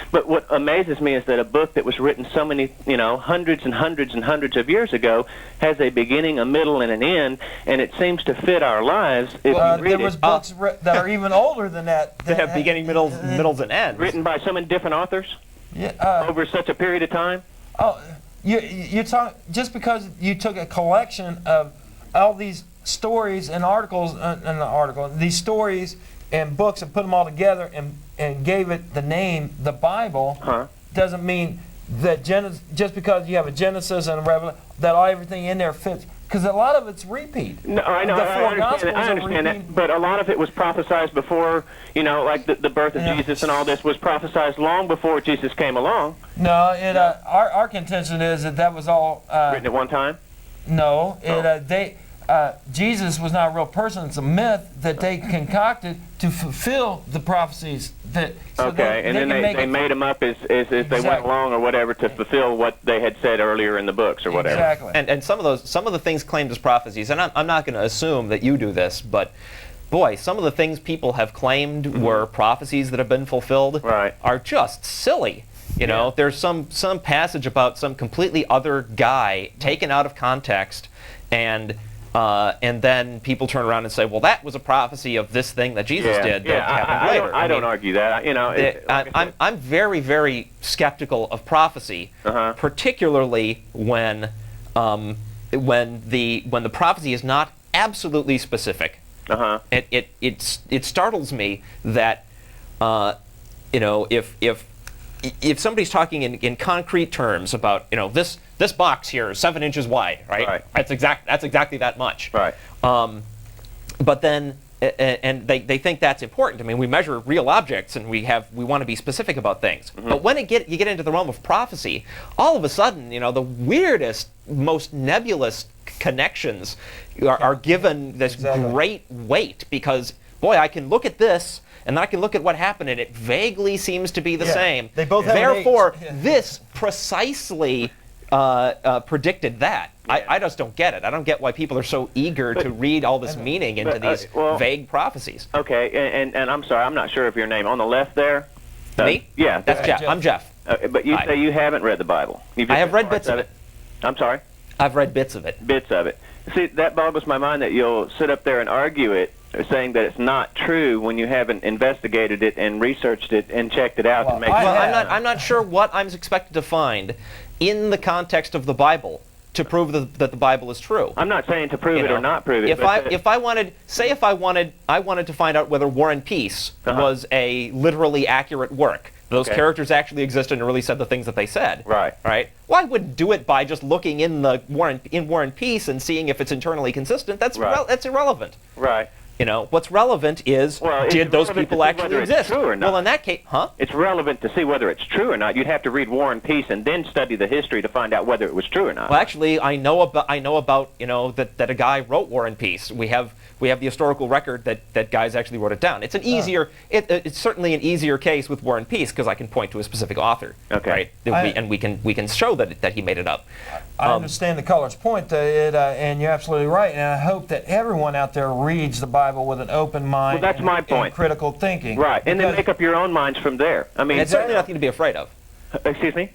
but what amazes me is that a book that was written so many, hundreds and hundreds and hundreds of years ago has a beginning, a middle, and an end, and it seems to fit our lives if you read there was books that are even older than that. That have beginning, middles, and ends. Written by so many different authors over such a period of time? Oh, you're talking, just because you took a collection of all these stories and articles, these stories and books and put them all together and gave it the name, the Bible, doesn't mean that just because you have a Genesis and a Revelation, that everything in there fits. Because a lot of it's repeat. No, I know. I understand that. But a lot of it was prophesized before, like the birth of Jesus and all this was prophesized long before Jesus came along. No, our contention is that was all written at one time. No, Jesus was not a real person. It's a myth that they concocted to fulfill the prophecies. Then they made them up as they went along or whatever to fulfill what they had said earlier in the books or whatever. Exactly. And some of the things claimed as prophecies, and I'm not going to assume that you do this, but boy, some of the things people have claimed were prophecies that have been fulfilled are just silly. You know, there's some passage about some completely other guy taken out of context, and then people turn around and say, well, that was a prophecy of this thing that Jesus did that happened later. I don't argue that. You know, I'm very, very skeptical of prophecy, particularly when the prophecy is not absolutely specific. It startles me that you know, if somebody's talking in concrete terms about, you know, this box here is 7 inches wide, right? That's exactly that much. But then, and they think that's important. I mean, we measure real objects, and we want to be specific about things. But when you get into the realm of prophecy, all of a sudden, you know, the weirdest, most nebulous connections are given this great weight, because, boy, I can look at this, and then I can look at what happened, and it vaguely seems to be the same. They both have Therefore, this precisely predicted that. I just don't get it. I don't get why people are so eager to read all this meaning into these vague prophecies. Okay, and I'm sorry, I'm not sure of your name. On the left there? Me? Yeah. That's Jeff. I'm Jeff. But you say you haven't read the Bible. I have read bits of it. I'm sorry? I've read bits of it. Bits of it. See, that boggles my mind that you'll sit up there and argue it, saying that it's not true when you haven't investigated it and researched it and checked it out to make sure. I'm not sure what I'm expected to find in the context of the Bible to prove that the Bible is true. I'm not saying to prove it or not prove it. If I wanted to find out whether War and Peace was a literally accurate work, those characters actually existed and really said the things that they said. Right. Well, I wouldn't do it by just looking in the War and Peace and seeing if it's internally consistent. That's irrelevant. Right. You know, what's relevant is, did those people actually exist? Well, in that case, It's relevant to see whether it's true or not. You'd have to read War and Peace and then study the history to find out whether it was true or not. Well, actually, I know about you know, that a guy wrote War and Peace. We have the historical record that guys actually wrote it down. It's an easier, it's certainly an easier case with War and Peace, because I can point to a specific author. Okay. Right? And we can show that he made it up. I understand the caller's point, and you're absolutely right. And I hope that everyone out there reads the Bible with an open mind. Well, that's my point. And critical thinking. Right, and then make up your own minds from there. I mean, it's certainly nothing to be afraid of. Excuse me?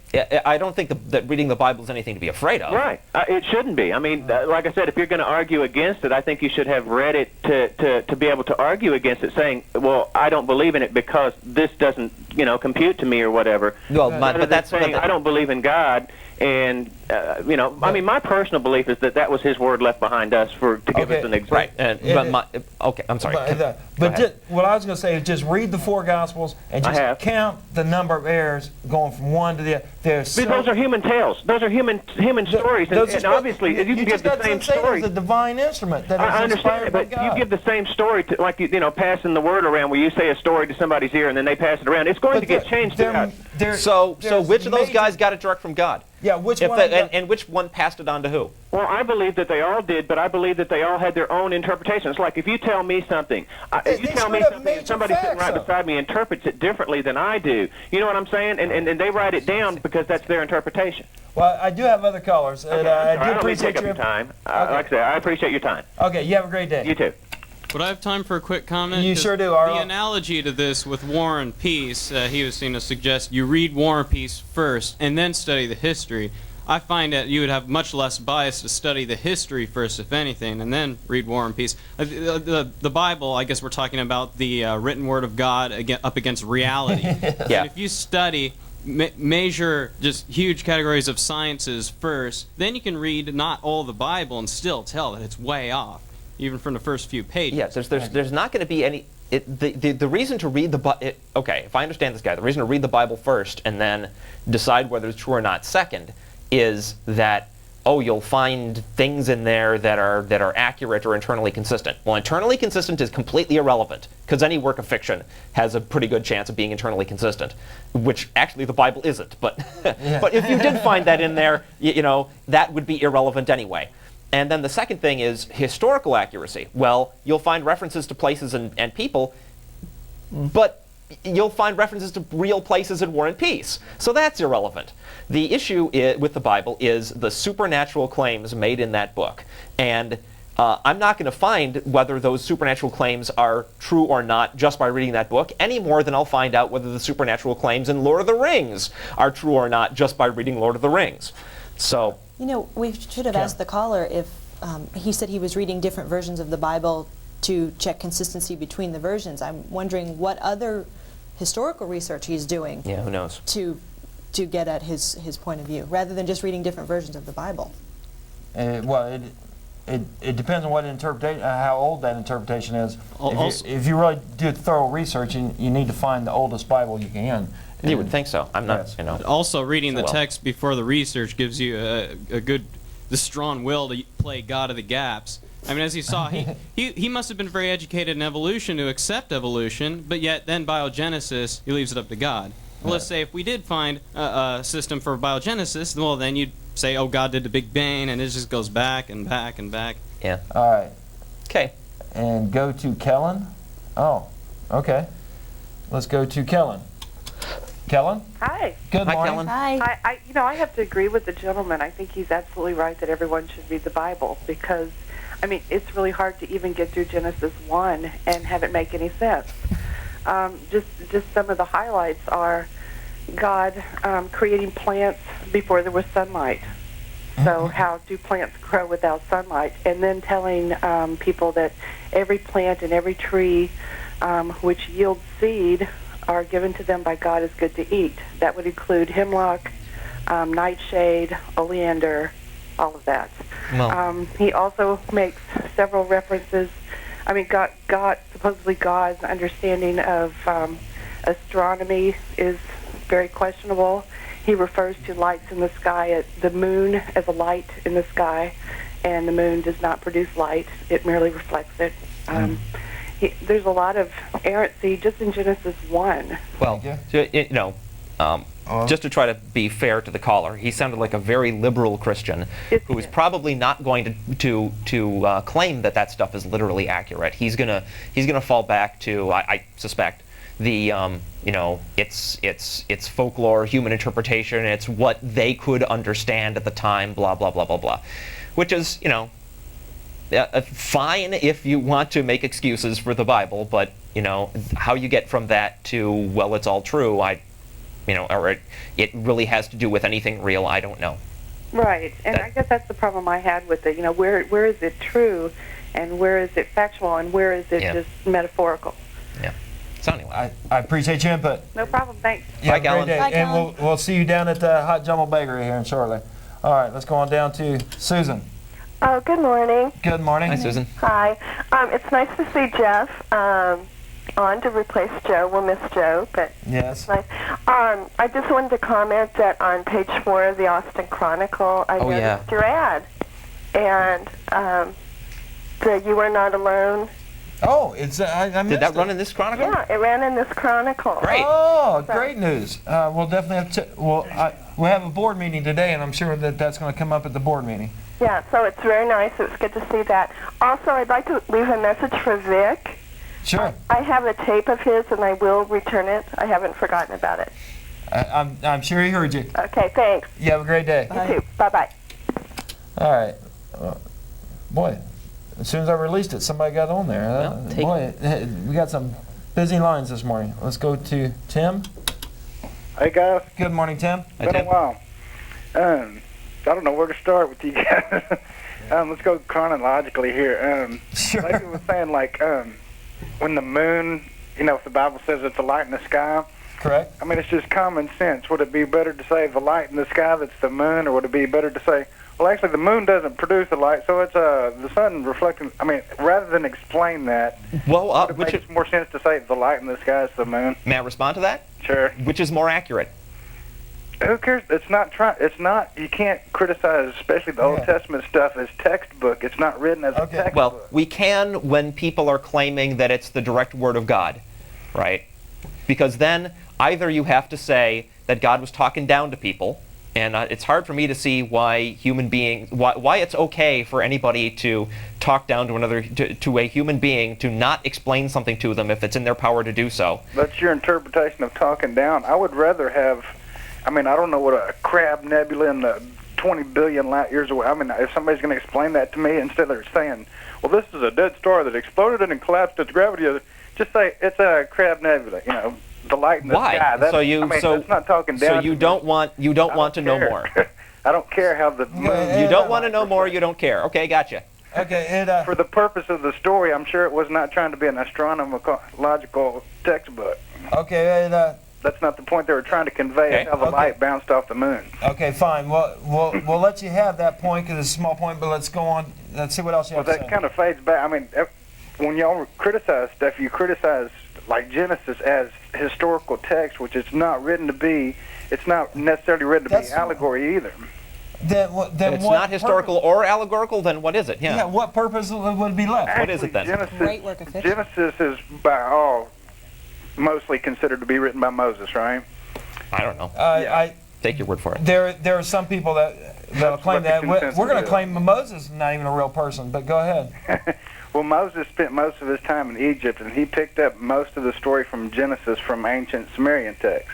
I don't think that reading the Bible is anything to be afraid of. Right. It shouldn't be. I mean, like I said, if you're going to argue against it, I think you should have read it to be able to argue against it, saying, well, I don't believe in it because this doesn't, you know, compute to me or whatever. Well, but that's saying, I don't believe in God, and you know, I mean, my personal belief is that was His word left behind us to give us an example. Right. I'm sorry. What I was going to say is just read the 4 Gospels and just count the number of errors going from one to the other. Those are human tales. Those are human stories, and obviously you can give the same story. It's a divine instrument that I is understand inspired it, by but God. you give the same story to, like, you know, passing the word around, where you say a story to somebody's ear and then they pass it around. It's going to get changed. So which of those guys got it direct from God? Yeah, which one? And which one passed it on to who? Well, I believe that they all did, but I believe that they all had their own interpretation. It's like if you tell me something, and somebody sitting right beside me interprets it differently than I do. You know what I'm saying? And they write it down because that's their interpretation. Well, I do have other callers. Okay, I do appreciate your time. Like I said, I appreciate your time. Okay, you have a great day. You too. Would I have time for a quick comment? You sure do, Arlo. The analogy to this with War and Peace, he was seen to suggest you read War and Peace first and then study the history. I find that you would have much less bias to study the history first, if anything, and then read War and Peace. The Bible, I guess we're talking about the written word of God up against reality. Yeah. And if you study, measure just huge categories of sciences first, then you can read not all the Bible and still tell that it's way off, even from the first few pages. Yes, there's not going to be any... The reason to read the Bible... Okay, if I understand this guy, the reason to read the Bible first and then decide whether it's true or not second is that, you'll find things in there that are accurate or internally consistent. Well, internally consistent is completely irrelevant, because any work of fiction has a pretty good chance of being internally consistent, which actually the Bible isn't. But but if you did find that in there, you know, that would be irrelevant anyway. And then the second thing is historical accuracy. Well, you'll find references to places and people, but you'll find references to real places in War and Peace. So that's irrelevant. The issue with the Bible is the supernatural claims made in that book. And I'm not going to find whether those supernatural claims are true or not just by reading that book, any more than I'll find out whether the supernatural claims in Lord of the Rings are true or not just by reading Lord of the Rings. So, you know, we should have asked the caller if he said he was reading different versions of the Bible to check consistency between the versions. I'm wondering what other historical research he's doing. Yeah, who knows? To get at his point of view, rather than just reading different versions of the Bible. Well, it depends on what interpretation, how old that interpretation is. If you really do thorough research, you need to find the oldest Bible you can. You would think so. I'm not, you know. Also, reading the text before the research gives you the strong will to play God of the gaps. I mean, as you saw, he must have been very educated in evolution to accept evolution, but yet then biogenesis, he leaves it up to God. Well, let's say if we did find a system for biogenesis, well, then you'd say, oh, God did the Big Bang, and it just goes back and back and back. Yeah. All right. Okay. And go to Kellen. Oh, okay. Let's go to Kellen. Kellen? Hi. Good morning. Kellen. Hi. I have to agree with the gentleman. I think he's absolutely right that everyone should read the Bible because, I mean, it's really hard to even get through Genesis 1 and have it make any sense. Just some of the highlights are God creating plants before there was sunlight. So how do plants grow without sunlight? And then telling people that every plant and every tree which yields seed are given to them by God as good to eat. That would include hemlock, nightshade, oleander, all of that. Well. He also makes several references. I mean, supposedly God's understanding of astronomy is very questionable. He refers to lights in the sky, the moon as a light in the sky, and the moon does not produce light. It merely reflects it. There's a lot of errancy just in Genesis 1. Well, just to try to be fair to the caller, he sounded like a very liberal Christian who is probably not going to claim that stuff is literally accurate. He's gonna fall back to, I suspect, the it's folklore, human interpretation. It's what they could understand at the time. Blah blah blah blah blah, which is fine if you want to make excuses for the Bible, but how you get from that to, well, it's all true, or it really has to do with anything real, I don't know. Right, and I guess that's the problem I had with it. Where is it true, and where is it factual, and where is it just metaphorical? Yeah. So anyway, I appreciate your input. No problem. Thanks. Bye, Kellen. Bye, and we'll see you down at the Hot Jumble Bakery here shortly. All right, let's go on down to Susan. Good morning. Good morning. Hi, Susan. Hi. It's nice to see Jeff on to replace Joe. We'll miss Joe, but yes. Nice. I just wanted to comment that on page 4 of the Austin Chronicle, I noticed your ad, and the "You Are Not Alone." Oh, it's I missed Did that run in this Chronicle? Yeah, it ran in this Chronicle. Great. Oh, great news. We'll definitely have we'll have a board meeting today, and I'm sure that's going to come up at the board meeting. Yeah, so it's very nice. It's good to see that. Also, I'd like to leave a message for Vic. Sure. I have a tape of his, and I will return it. I haven't forgotten about it. I'm sure he heard you. Okay, thanks. You have a great day. You too. Bye-bye. All right. Boy, as soon as I released it, somebody got on there. Boy, we got some busy lines this morning. Let's go to Tim. Hey, guys. Good morning, Tim. Been a while. I don't know where to start with you guys. Let's go chronologically here. Sure. Like you were saying, when the moon, if the Bible says it's a light in the sky. Correct. I mean, it's just common sense. Would it be better to say the light in the sky that's the moon, or would it be better to say, well, actually, the moon doesn't produce the light, so it's the sun reflecting. I mean, rather than explain that, well, it makes more sense to say the light in the sky is the moon. May I respond to that? Sure. Which is more accurate? Who cares? It's not. You can't criticize, especially the Old Testament stuff, as textbook. It's not written as a textbook. Well, we can when people are claiming that it's the direct word of God, right? Because then either you have to say that God was talking down to people, and it's hard for me to see why why it's okay for anybody to talk down to to a human being, to not explain something to them if it's in their power to do so. That's your interpretation of talking down. I would rather have. I mean, I don't know what a Crab Nebula in the 20 billion light years away. I mean, if somebody's going to explain that to me instead of saying, well, this is a dead star that exploded and collapsed its gravity. Just say it's a Crab Nebula. You know, the light in the sky. That's, that's not talking down. So you don't want to know more. I don't care how the moon. You don't want to know more. You don't care. Okay, gotcha. Okay, for the purpose of the story, I'm sure it was not trying to be an astronomical textbook. Okay, that's not the point they were trying to convey. How the light bounced off the moon. Okay, fine. We'll let you have that point because it's a small point, but let's go on. Let's see what else you have to say. That kind of fades back. I mean, when y'all criticize stuff, you criticize like Genesis as historical text, which it's not written to be. It's not necessarily written to be allegory either. Then it's not historical or allegorical. Then what is it? Yeah. What purpose would be left? Actually, what is it then? Genesis is by all mostly considered to be written by Moses, right? I don't know. I take your word for it. There are some people that'll claim that. We're going to claim Moses is not even a real person. But go ahead. Well, Moses spent most of his time in Egypt, and he picked up most of the story from Genesis from ancient Sumerian texts.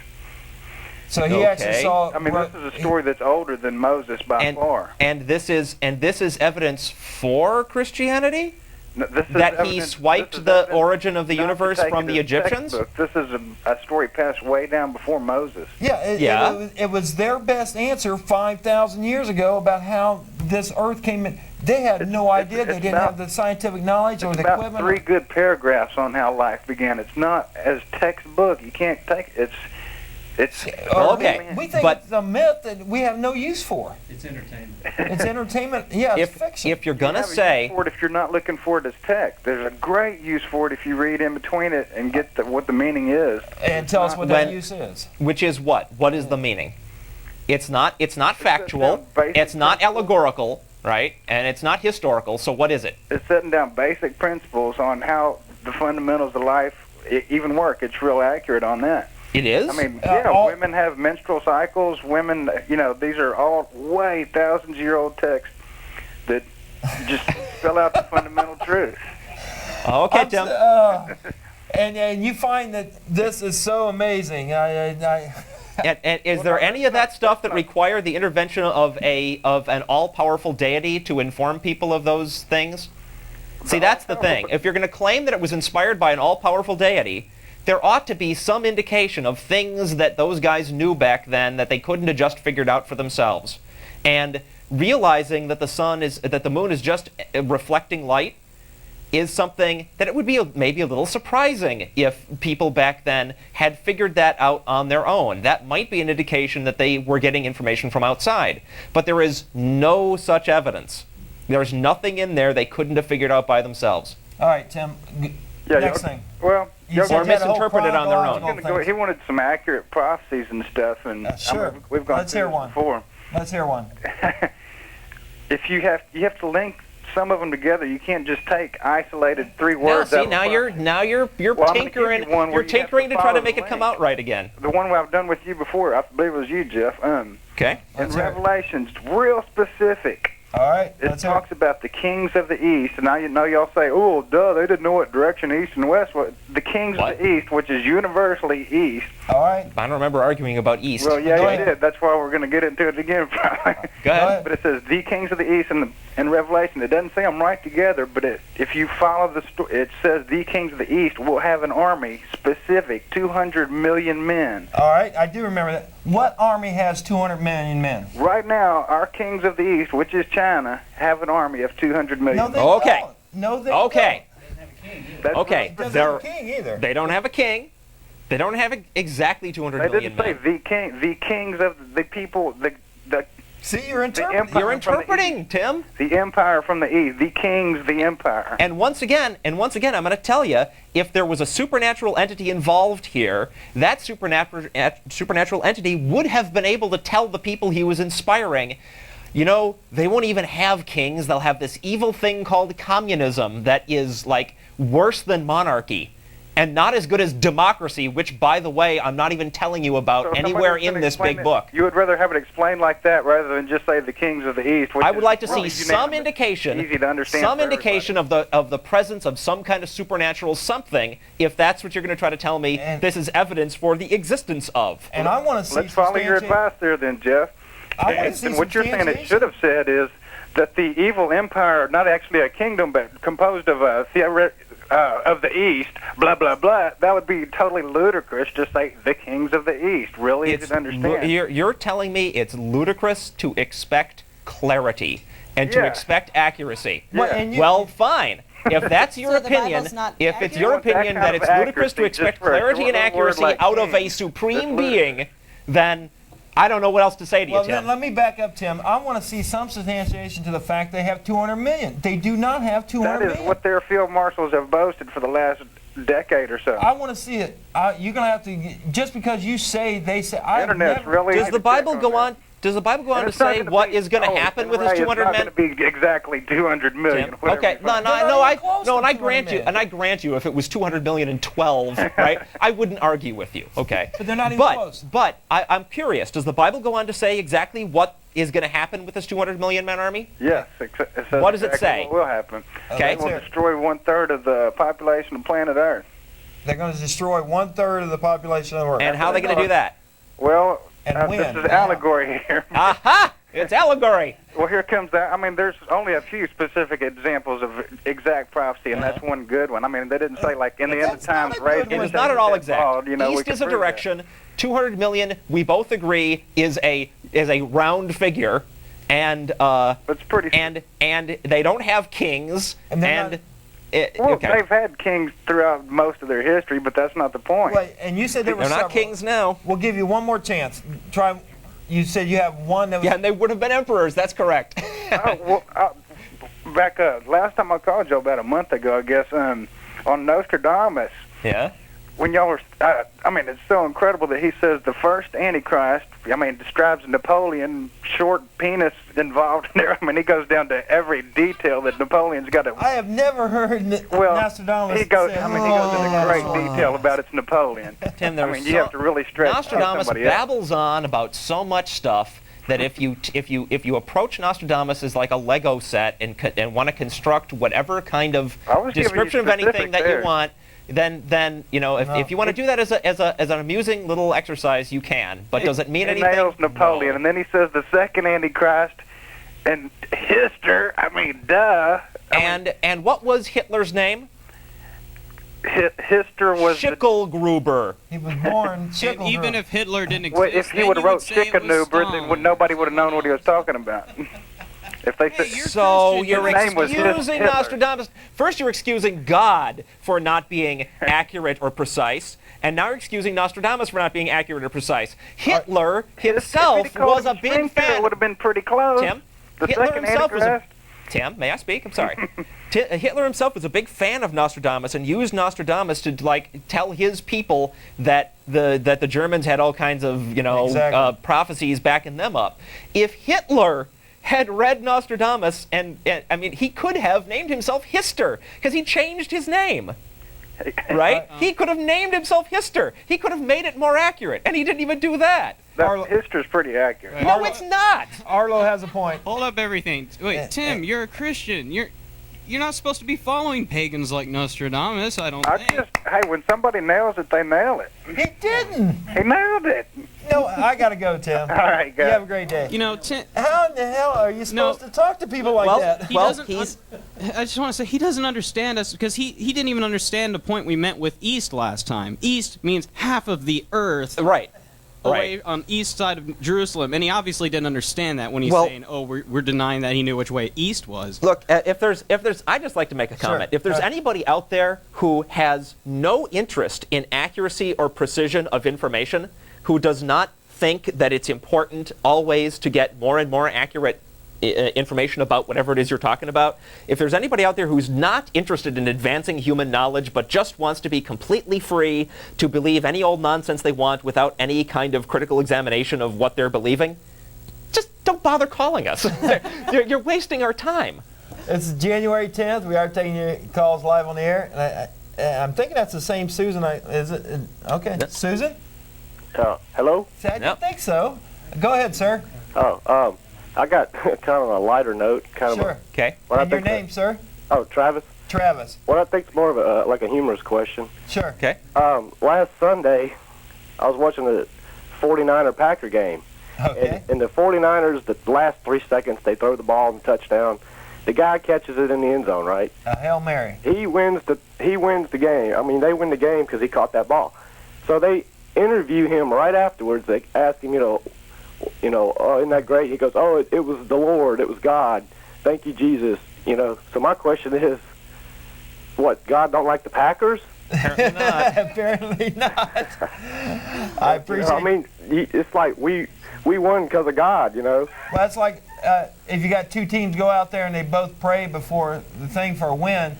So he actually saw. I mean, this is a story that's older than Moses by far. And this is evidence for Christianity. That he swiped the origin of the universe from the Egyptians. Textbook. This is a story passed way down before Moses. Yeah, it was their best answer 5,000 years ago about how this Earth came in. They had no idea. They didn't have the scientific knowledge or the equipment. About 3 good paragraphs on how life began. It's not as textbook. You can't take it. It's okay. We think it's a myth that we have no use for. It's entertainment. It's entertainment. Yeah, it's fiction. If you're gonna say, if you're not looking for it as text, there's a great use for it if you read in between it and get what the meaning is. And tell us what that use is. Which is what? What is the meaning? It's not factual. It's not allegorical, right? And it's not historical. So what is it? It's setting down basic principles on how the fundamentals of life even work. It's real accurate on that. It is? I mean, women have menstrual cycles. Women, these are all way thousands-year-old texts that just spell out the fundamental truth. Okay, Tim. And you find that this is so amazing. And is there any of that stuff that require the intervention of an all-powerful deity to inform people of those things? See, that's the thing. If you're going to claim that it was inspired by an all-powerful deity, there ought to be some indication of things that those guys knew back then that they couldn't have just figured out for themselves. And realizing that the moon is just reflecting light is something that it would be maybe a little surprising if people back then had figured that out on their own. That might be an indication that they were getting information from outside. But there is no such evidence. There's nothing in there they couldn't have figured out by themselves. All right, Tim. Next thing. Well, or misinterpreted on their own. He wanted some accurate prophecies and stuff, and sure. We've gone through this before. Let's hear one. If you have to link some of them together, you can't just take isolated 3 words. See, now you're tinkering. You're tinkering to try to make it come out right again. The one I've done with you before, I believe it was you, Jeff. Okay. In Revelation's real specific. All right. It talks about the kings of the east, and now y'all say, "Oh, duh, they didn't know what direction east and west was." The kings of the east, which is universally east. All right. I don't remember arguing about east. Well, yeah, you did. That's why we're going to get into it again, probably. Go ahead. But it says the kings of the east in Revelation. It doesn't say them right together, but if you follow the story, it says the kings of the east will have an army specific, 200 million men. All right, I do remember that. What army has 200 million men? Right now, our kings of the east, which is China, have an army of 200 million. No, they don't. No, they don't. Okay. Okay. They don't have a king either. They don't have a king. They don't have exactly 200 million men. They didn't say the kings of the people, the See, you're interpreting. You're interpreting, Tim. The empire from the east, the kings, the empire. And once again, I'm going to tell you, if there was a supernatural entity involved here, that supernatural entity would have been able to tell the people he was inspiring, they won't even have kings. They'll have this evil thing called communism that is like worse than monarchy. And not as good as democracy, which, by the way, I'm not even telling you about anywhere in this big book. You would rather have it explained like that rather than just say the kings of the east. Which I would like to see some indication, easy to understand some indication of the presence of some kind of supernatural something. If that's what you're going to try to tell me, this is evidence for the existence of. And I want to see. Let's follow your advice there, then, Jeff. I want to see what you're saying it should have said is that the evil empire, not actually a kingdom, but composed of of the East, blah blah blah, that would be totally ludicrous to say the kings of the East. Really, you can understand. You're telling me it's ludicrous to expect clarity and to expect accuracy. Yeah. Well, fine. If that's your So the opinion, Bible's not if it's your accurate? opinion That that kind it's of ludicrous to accuracy, expect just for a clarity and short word accuracy like out of a king, supreme that's being, then I don't know what else to say to you, Well, Tim. let me back up, Tim. I want to see some substantiation to the fact they have 200 million. They do not have 200 That is million. what their field marshals have boasted for the last decade or so. I want to see it. You're going to have to, just because you say, they say, Internet's really Does the Bible go on? Does the Bible go on to say what is going to happen with this 200 men? It's not going to be exactly 200 million. Tim? whatever Okay, you find. and I grant you, if it was 200 million and 12, right, I wouldn't argue with you, okay? But they're not even close. But I'm curious, does the Bible go on to say exactly what is going to happen with this 200 million man army? Yes. It says What does it exactly say? What will happen? Okay. They will destroy 1/3 of the population of planet Earth. They're going to destroy 1/3 of the population of the world. And how are they going to do that? Well, And this when? is allegory here. Aha! It's allegory. Well, here comes that. I mean, there's only a few specific examples of exact prophecy, and that's one good one. I mean, they didn't say, like, in the end of times, It is not at all exact. You know, we East can is a prove that. direction. 200 million, we both agree, is a round figure, and It's pretty. and they don't have kings, And they're Well, okay. they've had kings throughout most of their history, but that's not the point. Wait, and you said there were They're not several. kings now. We'll give you one more chance. Try. You said you have one that was. Yeah, and they would have been emperors. That's correct. Back up. Last time I called you about a month ago, I guess, on Nostradamus. Yeah. When y'all were, I mean, it's so incredible that he says the first Antichrist. I mean, describes Napoleon, short penis involved in there. I mean, he goes down to every detail that Napoleon's got to. I have never heard Nostradamus. He goes. say, I mean, he goes into great detail about it's Napoleon. Tim, I mean, you have to really stretch Nostradamus somebody else. babbles on about so much stuff that if you approach Nostradamus as like a Lego set and want to construct whatever kind of I was giving you description of anything specifics that there. you want, then you know if you want to do that as an amusing little exercise, you can. But does it mean He anything? nails Napoleon, No. and then he says the second Antichrist, and Hitler. I mean, duh. And what was Hitler's name? Hitler was Schicklgruber. He was born And Schicklgruber. even if Hitler didn't exist, Well, if he then would you have wrote say it was Schickenuber, Stalin. then nobody would have known what he was talking about. If they said So you're His name was excusing Hitler. Nostradamus. First, you're excusing God for not being accurate or precise, and now you're excusing Nostradamus for not being accurate or precise. Hitler himself was a big fan. It would have been pretty close. Tim, the Hitler second himself was a. Antichrist. Tim, may I speak? I'm sorry. Hitler himself was a big fan of Nostradamus and used Nostradamus to tell his people that the Germans had all kinds of Exactly. prophecies backing them up. If Hitler had read Nostradamus, and I mean, he could have named himself Hister because he changed his name. Right? He could have named himself Hister. He could have made it more accurate, and he didn't even do that. History's pretty accurate. No, it's not. Arlo has a point. Hold up everything. Wait, Tim, you're a Christian. You're not supposed to be following pagans like Nostradamus, I don't think. Hey, when somebody nails it, they nail it. He didn't. He nailed it. No, I gotta go, Tim. All right, You guys. have a great day. You know, Tim, How in the hell are you supposed to talk to people like that? he doesn't. I just want to say he doesn't understand us because he didn't even understand the point we meant with East last time. East means half of the earth. Right. Away on east side of Jerusalem, and he obviously didn't understand that when he's Well- saying, "Oh, we're denying that he knew which way east was." Look, if there's, I'd just like to make a comment. If there's anybody out there who has no interest in accuracy or precision of information, who does not think that it's important always to get more and more accurate information about whatever it is you're talking about, if there's anybody out there who's not interested in advancing human knowledge but just wants to be completely free to believe any old nonsense they want without any kind of critical examination of what they're believing, just don't bother calling us. You're wasting our time. It's January 10th. We are taking your calls live on the air. And I'm thinking that's the same Susan. Is it? Okay. Susan? Hello? I didn't think so. Go ahead, sir. I got kind of a lighter note. Sure. Okay. And your name, sir? Travis. Travis. What I think is more of a humorous question. Sure. Okay. Last Sunday, I was watching the 49er Packer game, Okay. And the 49ers, the last 3 seconds, they throw the ball and touchdown. The guy catches it in the end zone, right? A Hail Mary. He wins the game. I mean, they win the game because he caught that ball. So they interview him right afterwards. They ask him, oh, isn't that great? He goes, oh, it was the Lord. It was God. Thank you, Jesus. So my question is, what, God don't like the Packers? Apparently not. Apparently not. I appreciate it's like we won because of God, Well, it's like if you got two teams go out there and they both pray before the thing for a win,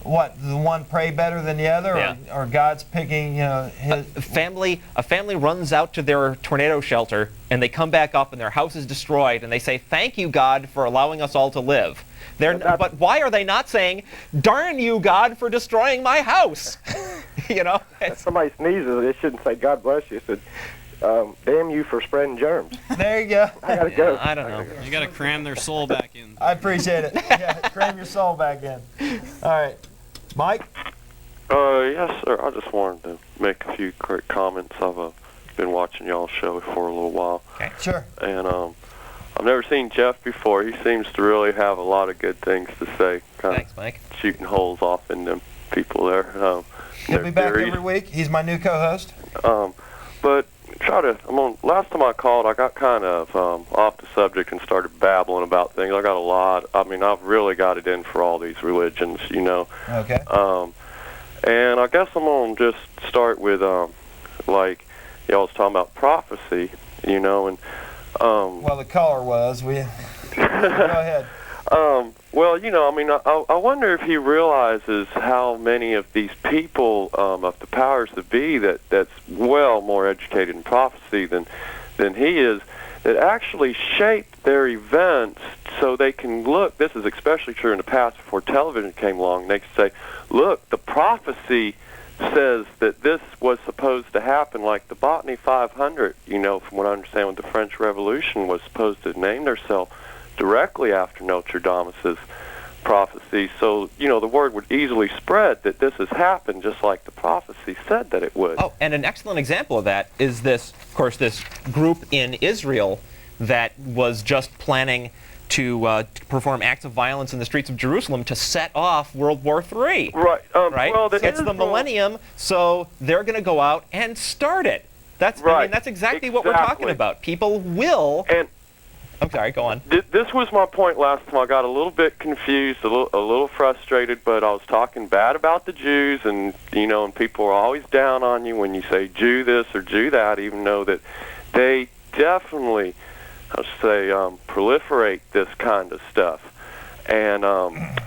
what, the one pray better than the other? Yeah. Or God's picking, his... A family runs out to their tornado shelter, and they come back up, and their house is destroyed, and they say, thank you, God, for allowing us all to live. But why are they not saying, darn you, God, for destroying my house? If somebody sneezes, they shouldn't say, God bless you. It said, damn you for spreading germs. There you go. I gotta go. I don't know. You got to cram their soul back in. I appreciate it. Yeah, cram your soul back in. All right. Mike? Yes, sir. I just wanted to make a few quick comments. I've been watching y'all's show for a little while. Okay. Sure. And I've never seen Jeff before. He seems to really have a lot of good things to say. Thanks, Mike. Shooting holes off in them people there. He'll be back every week. He's my new co-host. But last time I called, I got kind of off the subject and started babbling about things. I got a lot. I've really got it in for all these religions, Okay. And I guess I'm going to just start with, like, y'all was talking about prophecy, and... well, the caller was. Go ahead. Well, I wonder if he realizes how many of these people, of the powers that be, that's well more educated in prophecy than he is, that actually shape their events so they can look. This is especially true in the past before television came along. They can say, look, the prophecy says that this was supposed to happen, like the Botany 500, from what I understand with the French Revolution, was supposed to name themselves directly after Notre Dame's prophecy. So, the word would easily spread that this has happened just like the prophecy said that it would. Oh, and an excellent example of that is this group in Israel that was just planning to perform acts of violence in the streets of Jerusalem to set off World War III. Right. Right? Well, it's the millennium, so they're going to go out and start it. That's right. That's exactly what we're talking about. People will... I'm sorry, go on. This was my point last time. I got a little bit confused, a little frustrated, but I was talking bad about the Jews, and and people are always down on you when you say Jew this or Jew that, even though that they definitely, proliferate this kind of stuff. And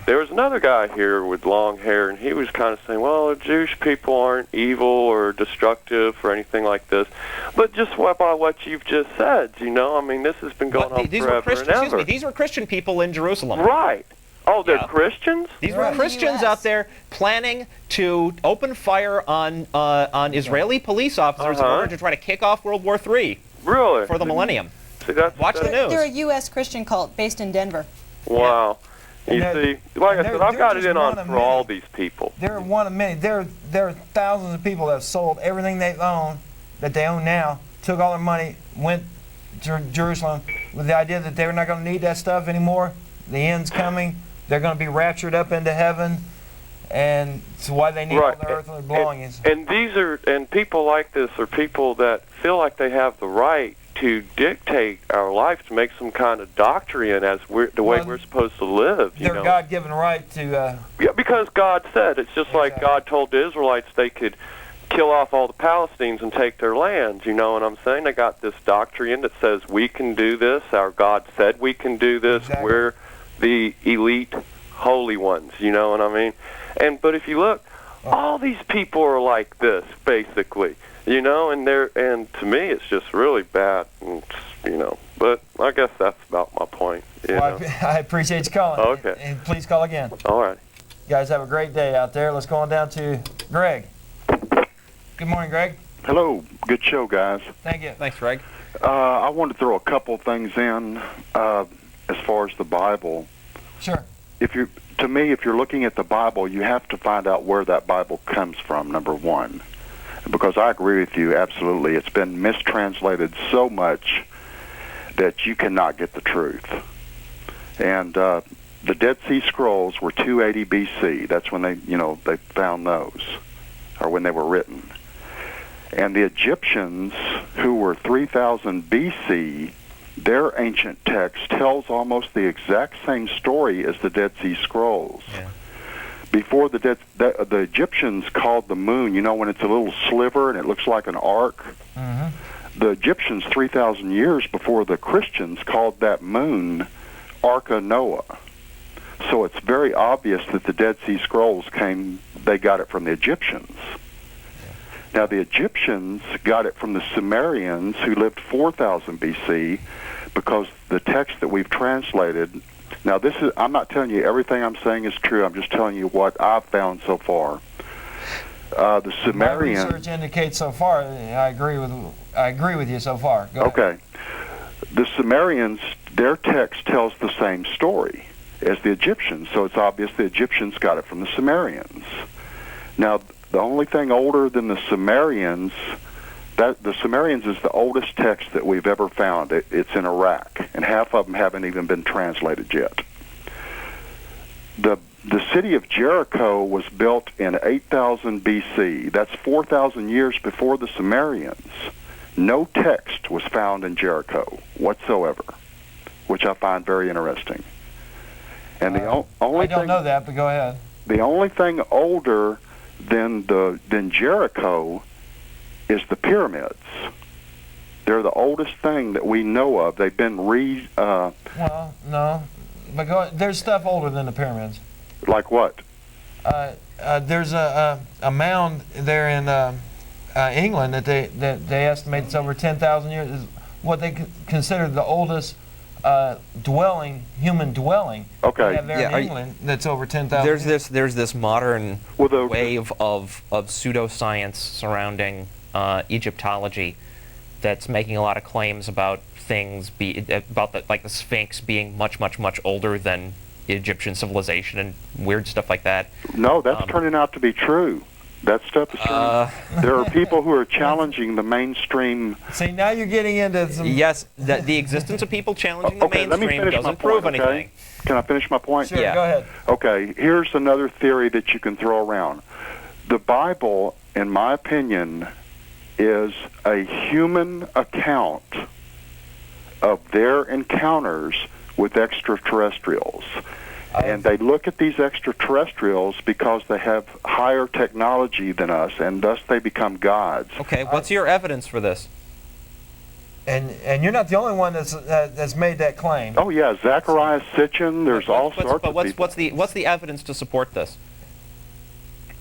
there was another guy here with long hair, and he was kind of saying, well, the Jewish people aren't evil or destructive or anything like this. But just by what you've just said, this has been going on forever and ever. Excuse me, these were Christian people in Jerusalem. Right. Oh, they're Christians? These were Christians out there planning to open fire on Israeli police officers in order to try to kick off World War III. Really? For the millennium. See, Watch the news. They're a U.S. Christian cult based in Denver. Wow. You see, like I said, I've got it in on for all these people. They're one of many. There are thousands of people that have sold everything they own, that they own now, took all their money, went to Jerusalem with the idea that they're not going to need that stuff anymore. The end's coming. They're going to be raptured up into heaven, and it's why they need all their earthly belongings. And people like this are people that feel like they have the right to dictate our life, to make some kind of doctrine as the way we're supposed to live. Their God-given right to... Yeah, because God said. It's just like God told the Israelites they could kill off all the Palestinians and take their land. You know what I'm saying? They got this doctrine that says we can do this. Our God said we can do this. Exactly. We're the elite holy ones. You know what I mean? But if you look, all these people are like this, basically. And to me, it's just really bad, But I guess that's about my point. I appreciate you calling. Okay. And please call again. All right. You guys have a great day out there. Let's go on down to Greg. Good morning, Greg. Hello. Good show, guys. Thank you. Thanks, Greg. I wanted to throw a couple things in as far as the Bible. Sure. If you're looking at the Bible, you have to find out where that Bible comes from, number one. Because I agree with you, absolutely. It's been mistranslated so much that you cannot get the truth. And the Dead Sea Scrolls were 280 BC. That's when they found those, or when they were written. And the Egyptians, who were 3000 BC, their ancient text tells almost the exact same story as the Dead Sea Scrolls. Yeah. Before the Egyptians called the moon, when it's a little sliver and it looks like an arc, the Egyptians 3,000 years before the Christians called that moon Arca Noah. So it's very obvious that the Dead Sea Scrolls they got it from the Egyptians. Now, the Egyptians got it from the Sumerians, who lived 4,000 BC, because the text that we've translated. Now, I'm not telling you everything I'm saying is true. I'm just telling you what I've found so far. The Sumerians. My research indicates so far. I agree with you so far. Go okay. ahead. The Sumerians, their text tells the same story as the Egyptians, so it's obvious the Egyptians got it from the Sumerians. Now, the only thing older than the Sumerians, the Sumerians is the oldest text that we've ever found. It's in Iraq, and half of them haven't even been translated yet. The city of Jericho was built in 8000 BC. That's 4,000 years before the Sumerians. No text was found in Jericho whatsoever, which I find very interesting. And the only I don't know that, but go ahead. The only thing older than Jericho is the pyramids. They're the oldest thing that we know of. They've been well, no, but there's stuff older than the pyramids. Like what? There's a mound there in England that they estimate it's over 10,000 years. Is what they consider the oldest human dwelling. Okay. They have there in England that's over 10,000. There's this modern wave of pseudoscience surrounding Egyptology that's making a lot of claims about things about the Sphinx being much older than Egyptian civilization and weird stuff like that. No, that's turning out to be true. That stuff is true. There are people who are challenging the mainstream. See, now you're getting into some... Yes, the existence of people challenging the mainstream doesn't prove anything. Okay? Can I finish my point? Sure, go ahead. Okay, here's another theory that you can throw around. The Bible, in my opinion, is a human account of their encounters with extraterrestrials. And they look at these extraterrestrials because they have higher technology than us, and thus they become gods. Okay, what's your evidence for this? And you're not the only one that's made that claim. Oh yeah, Zacharias Sitchin. There's all sorts of people. What's the evidence to support this?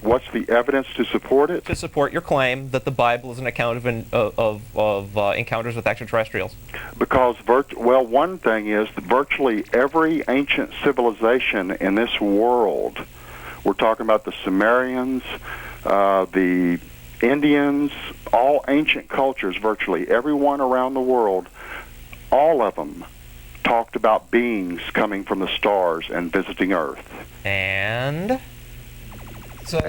What's the evidence to support it? To support your claim that the Bible is an account of encounters with extraterrestrials. Because, one thing is that virtually every ancient civilization in this world, we're talking about the Sumerians, the Indians, all ancient cultures, virtually everyone around the world, all of them talked about beings coming from the stars and visiting Earth. And... So,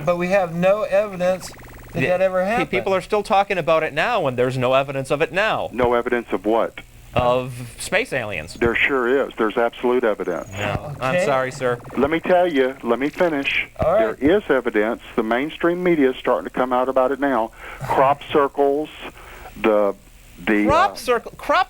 but we have no evidence that ever happened. People are still talking about it now, and there's no evidence of it now. No evidence of what? Of space aliens. There sure is. There's absolute evidence. No. Okay. I'm sorry, sir. Let me tell you. Let me finish. All right. There is evidence. The mainstream media is starting to come out about it now. Crop circles, crop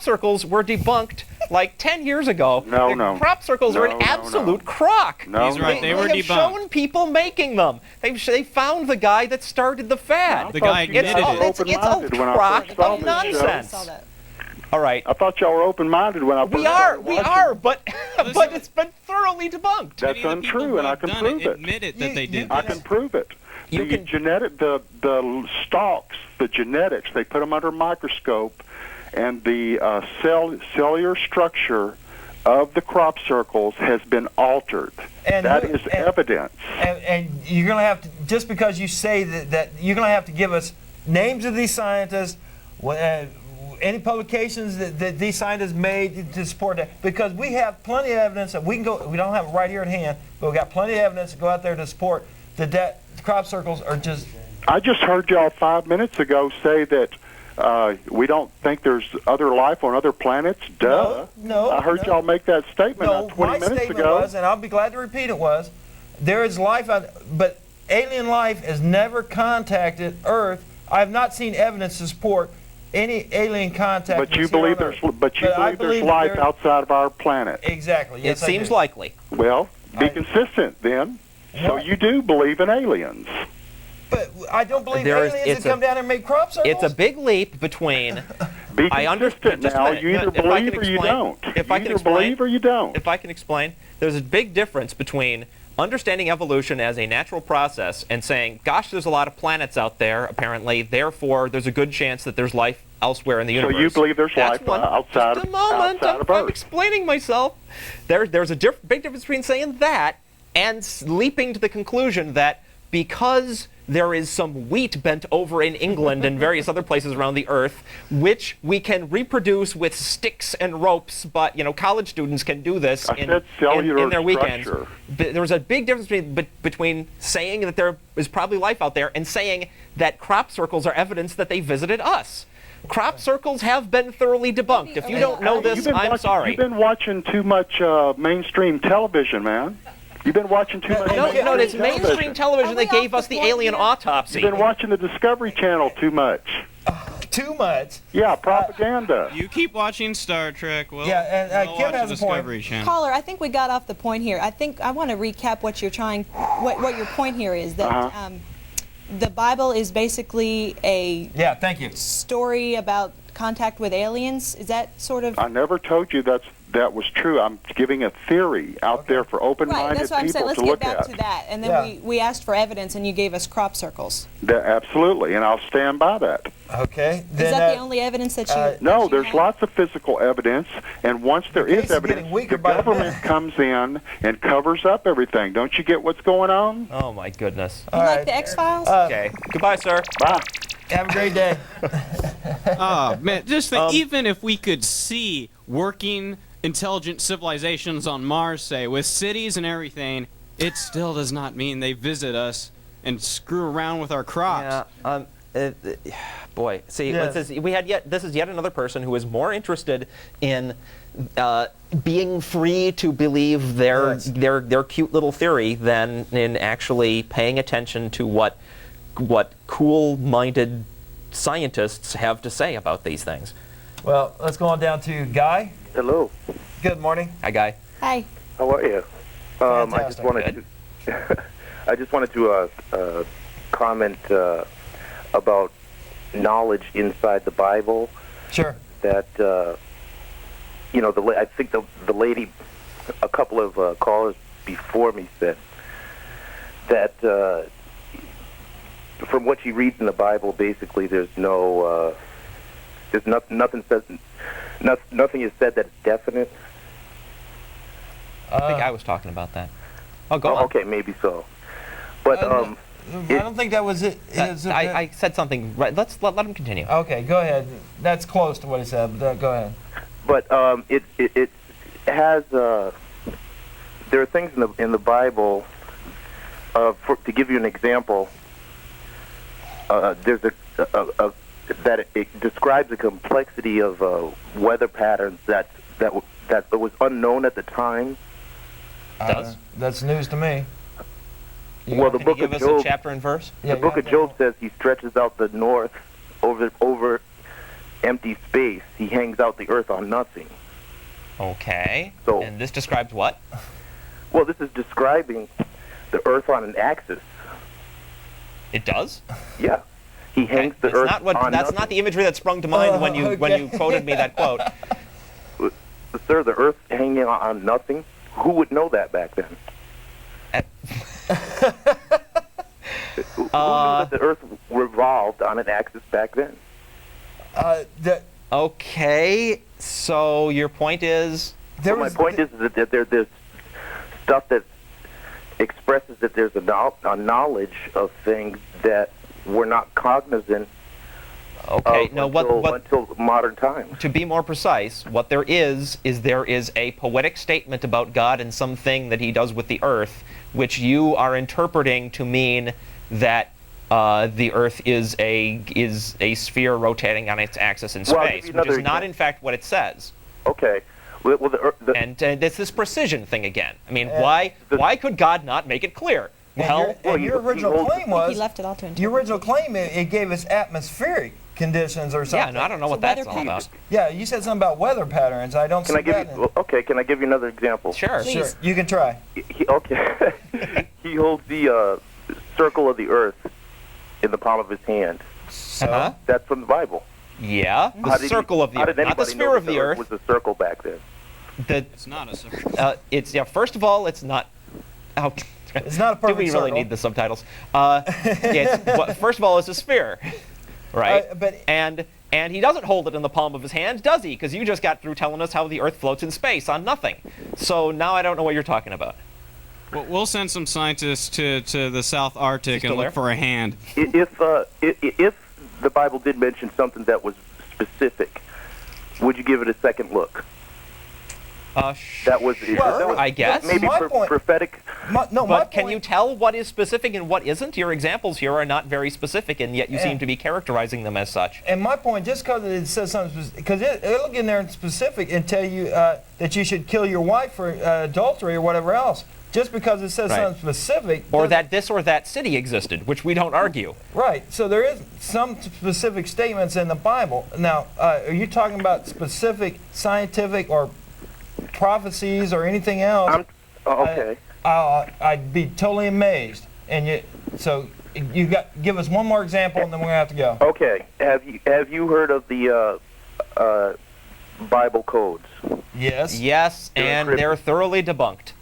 circles were debunked like 10 years ago. No. Crop circles are an absolute crock. No, he's right. They were have debunked. Shown people making them. They found the guy that started the fad. The guy admitted it's a crock of nonsense. All right. I thought y'all were open-minded when I first started watching. We are, but it's been thoroughly debunked. That's untrue, and I can prove it. Admitted that they did. I can prove it. The stalks, the genetics, they put them under a microscope, and the cellular structure of the crop circles has been altered. That is evidence. And you're going to have to, just because you say that you're going to have to give us names of these scientists, any publications that these scientists made to support that, because we have plenty of evidence that we don't have it right here at hand, but we got plenty of evidence to go out there to support that crop circles are just... I just heard y'all 5 minutes ago say that We don't think there's other life on other planets? Duh. No. I heard y'all make that statement No, 20 my minutes statement ago. was, and I'll be glad to repeat it, was there is life out, but alien life has never contacted Earth. I have not seen evidence to support any alien contact. But you believe there's life outside of our planet. Exactly. Yes, it seems likely. Well, be consistent then. So you do believe in aliens. But I don't believe aliens that come down and make crop circles. It's a big leap between. Be I understand now. You either believe or you don't. If I can either believe or you don't. If I can explain, there's a big difference between understanding evolution as a natural process and saying, gosh, there's a lot of planets out there, apparently, therefore there's a good chance that there's life elsewhere in the universe. So you believe there's That's life one. outside, Just a moment, outside of I'm Earth? explaining myself. There's a big difference between saying that and leaping to the conclusion that because there is some wheat bent over in England and various other places around the earth, which we can reproduce with sticks and ropes, but college students can do this in their weekends. But there's a big difference between saying that there is probably life out there and saying that crop circles are evidence that they visited us. Crop circles have been thoroughly debunked. If you don't know this, I'm sorry. You've been watching too much mainstream television, man. You've been watching too much No, it's mainstream television that gave us the alien autopsy. You've been watching the Discovery Channel too much. Too much? Yeah, propaganda. You keep watching Star Trek. Well, and we'll Kim watch has the a point. Discovery Channel. Caller, I think we got off the point here. I want to recap what you're trying, what your point here is, that the Bible is basically a thank you. story about contact with aliens. Is that sort of? I never told you that was true. I'm giving a theory out there for open-minded that's what I'm saying. people Let's to get look back at. to that. And then we asked for evidence, and you gave us crop circles. Absolutely, and I'll stand by that. Okay. Is that the only evidence that you? No, there's lots of physical evidence, and once there is evidence, the government comes in and covers up everything. Don't you get what's going on? Oh, my goodness. You like the X-Files? Okay. Goodbye, sir. Bye. Have a great day. Oh, man, just think, even if we could see working intelligent civilizations on Mars, say, with cities and everything, it still does not mean they visit us and screw around with our crops. Boy, see, this is yet another person who is more interested in being free to believe their cute little theory than in actually paying attention to what cool-minded scientists have to say about these things. Well, let's go on down to Guy. Hello. Good morning. Hi, Guy. Hi. How are you? I just wanted to comment about knowledge inside the Bible. Sure. That I think the lady, a couple of callers before me said that from what she reads in the Bible, basically there's nothing is said that's definite. I think I was talking about that. Oh, go on. Okay, maybe so. But I don't think that was it. I said something. Right. Let him continue. Okay, go ahead. That's close to what he said. But go ahead. But it has there are things in the Bible. To give you an example, there's that it describes the complexity of weather patterns that was unknown at the time. That's news to me. Well, the book give of us Job, a chapter and verse? The book of Job says he stretches out the north over empty space. He hangs out the earth on nothing. Okay. So, and this describes what? Well, this is describing the earth on an axis. It does? Yeah. He hangs the earth on That's nothing. not the imagery that sprung to mind when you quoted me that quote. Sir, the earth hanging on nothing? Who would know that back then? Who knew that the earth revolved on an axis back then? Okay, so your point is? My point is that there's stuff that expresses that there's a knowledge of things that we're not cognizant Okay, no, until modern times. To be more precise, what there is a poetic statement about God and something that he does with the earth, which you are interpreting to mean that the Earth is a sphere rotating on its axis in space, which is not in fact what it says. Okay. Well, and it's this precision thing again. I mean, why could God not make it clear? Well, your original claim was he left it all to your original claim. It gave us atmospheric conditions or something. Yeah, no, I don't know what that's all about. Yeah, you said something about weather patterns. I don't see that. Okay, can I give you another example? Sure. Sure. You can try. Okay. He holds the circle of the Earth in the palm of his hand. So? That's from the Bible. Yeah, the circle of the Earth, not the sphere of the Earth. Was a circle back then? It's not a circle. First of all, it's not. Ouch. It's not a perfect Do we really circle. need the subtitles? First of all, it's a sphere, right? And he doesn't hold it in the palm of his hand, does he? Because you just got through telling us how the Earth floats in space on nothing. So now I don't know what you're talking about. Well, we'll send some scientists to the South Arctic and look for a hand. If the Bible did mention something that was specific, would you give it a second look? That was, I guess. Maybe prophetic. But can you tell what is specific and what isn't? Your examples here are not very specific, and yet you seem to be characterizing them as such. And my point, just because it says something, because it'll get in there in specific and tell you that you should kill your wife for adultery or whatever else. Just because it says something specific. Or that this or that city existed, which we don't argue. Right. So there is some specific statements in the Bible. Now, are you talking about specific scientific or prophecies or anything else? Okay. I'd be totally amazed. And so you give us one more example, and then we're gonna have to go. Okay. Have you heard of the Bible codes? Yes. Yes, and they're thoroughly debunked.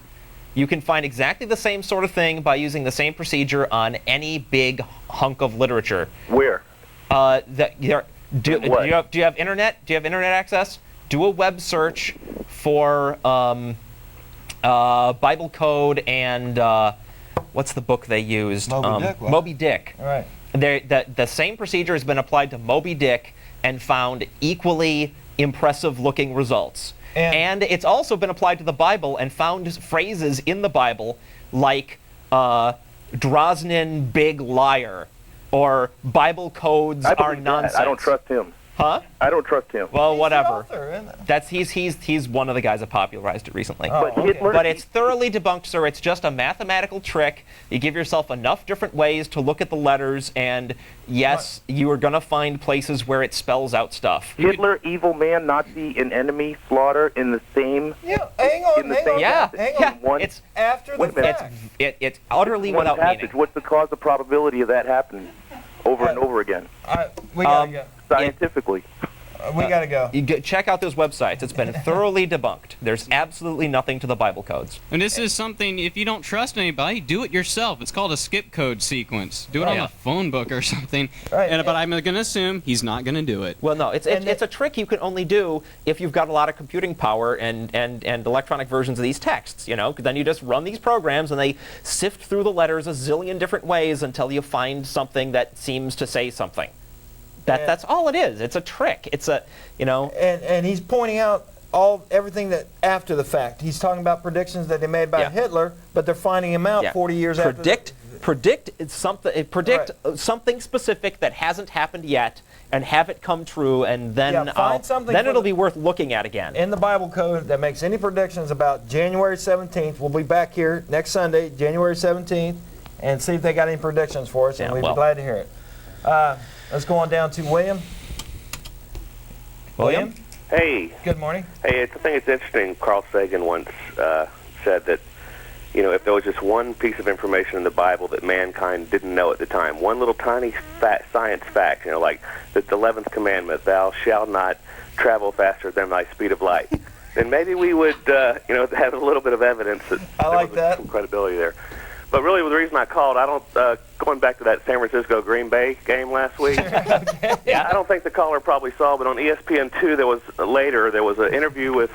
You can find exactly the same sort of thing by using the same procedure on any big hunk of literature. Where? Do you have internet? Do you have internet access? Do a web search for Bible code and what's the book they used? Moby Dick. All right. The same procedure has been applied to Moby Dick and found equally impressive-looking results. And it's also been applied to the Bible and found phrases in the Bible like Drosnin big liar or Bible codes are nonsense. I don't trust him. Huh? I don't trust him. Well, whatever. The author, isn't it? That's he's one of the guys that popularized it recently. But it's thoroughly debunked, sir. It's just a mathematical trick. You give yourself enough different ways to look at the letters, and yes, you are going to find places where it spells out stuff. Hitler, evil man, Nazi, and enemy, slaughter in the same. Yeah, hang on. It's after the fact. It's utterly without meaning. What's the cause of probability of that happening over and over again? We gotta go. Scientifically. We gotta go. Check out those websites. It's been thoroughly debunked. There's absolutely nothing to the Bible codes. And this is something, if you don't trust anybody, do it yourself. It's called a skip code sequence. Do it on a phone book or something. Right. But I'm going to assume he's not going to do it. Well, no, it's a trick you can only do if you've got a lot of computing power and electronic versions of these texts, you know? 'Cause then you just run these programs and they sift through the letters a zillion different ways until you find something that seems to say something. That's all it is. It's a trick. It's a, you know. And he's pointing out everything that after the fact. He's talking about predictions that they made about Hitler, but they're finding him out 40 years after. Predict something specific that hasn't happened yet, and have it come true, and then it'll be worth looking at again. In the Bible code that makes any predictions about January 17th. We'll be back here next Sunday, January 17th, and see if they got any predictions for us, and we'd be glad to hear it. Let's go on down to William. William? Hey. Good morning. Hey, I think it's interesting. Carl Sagan once said that, you know, if there was just one piece of information in the Bible that mankind didn't know at the time, one little tiny science fact, you know, like the 11th commandment, thou shalt not travel faster than thy speed of light, then maybe we would, you know, have a little bit of evidence that there was some credibility there. But really, the reason I called, going back to that San Francisco-Green Bay game last week, I don't think the caller probably saw, but on ESPN2 there was an interview with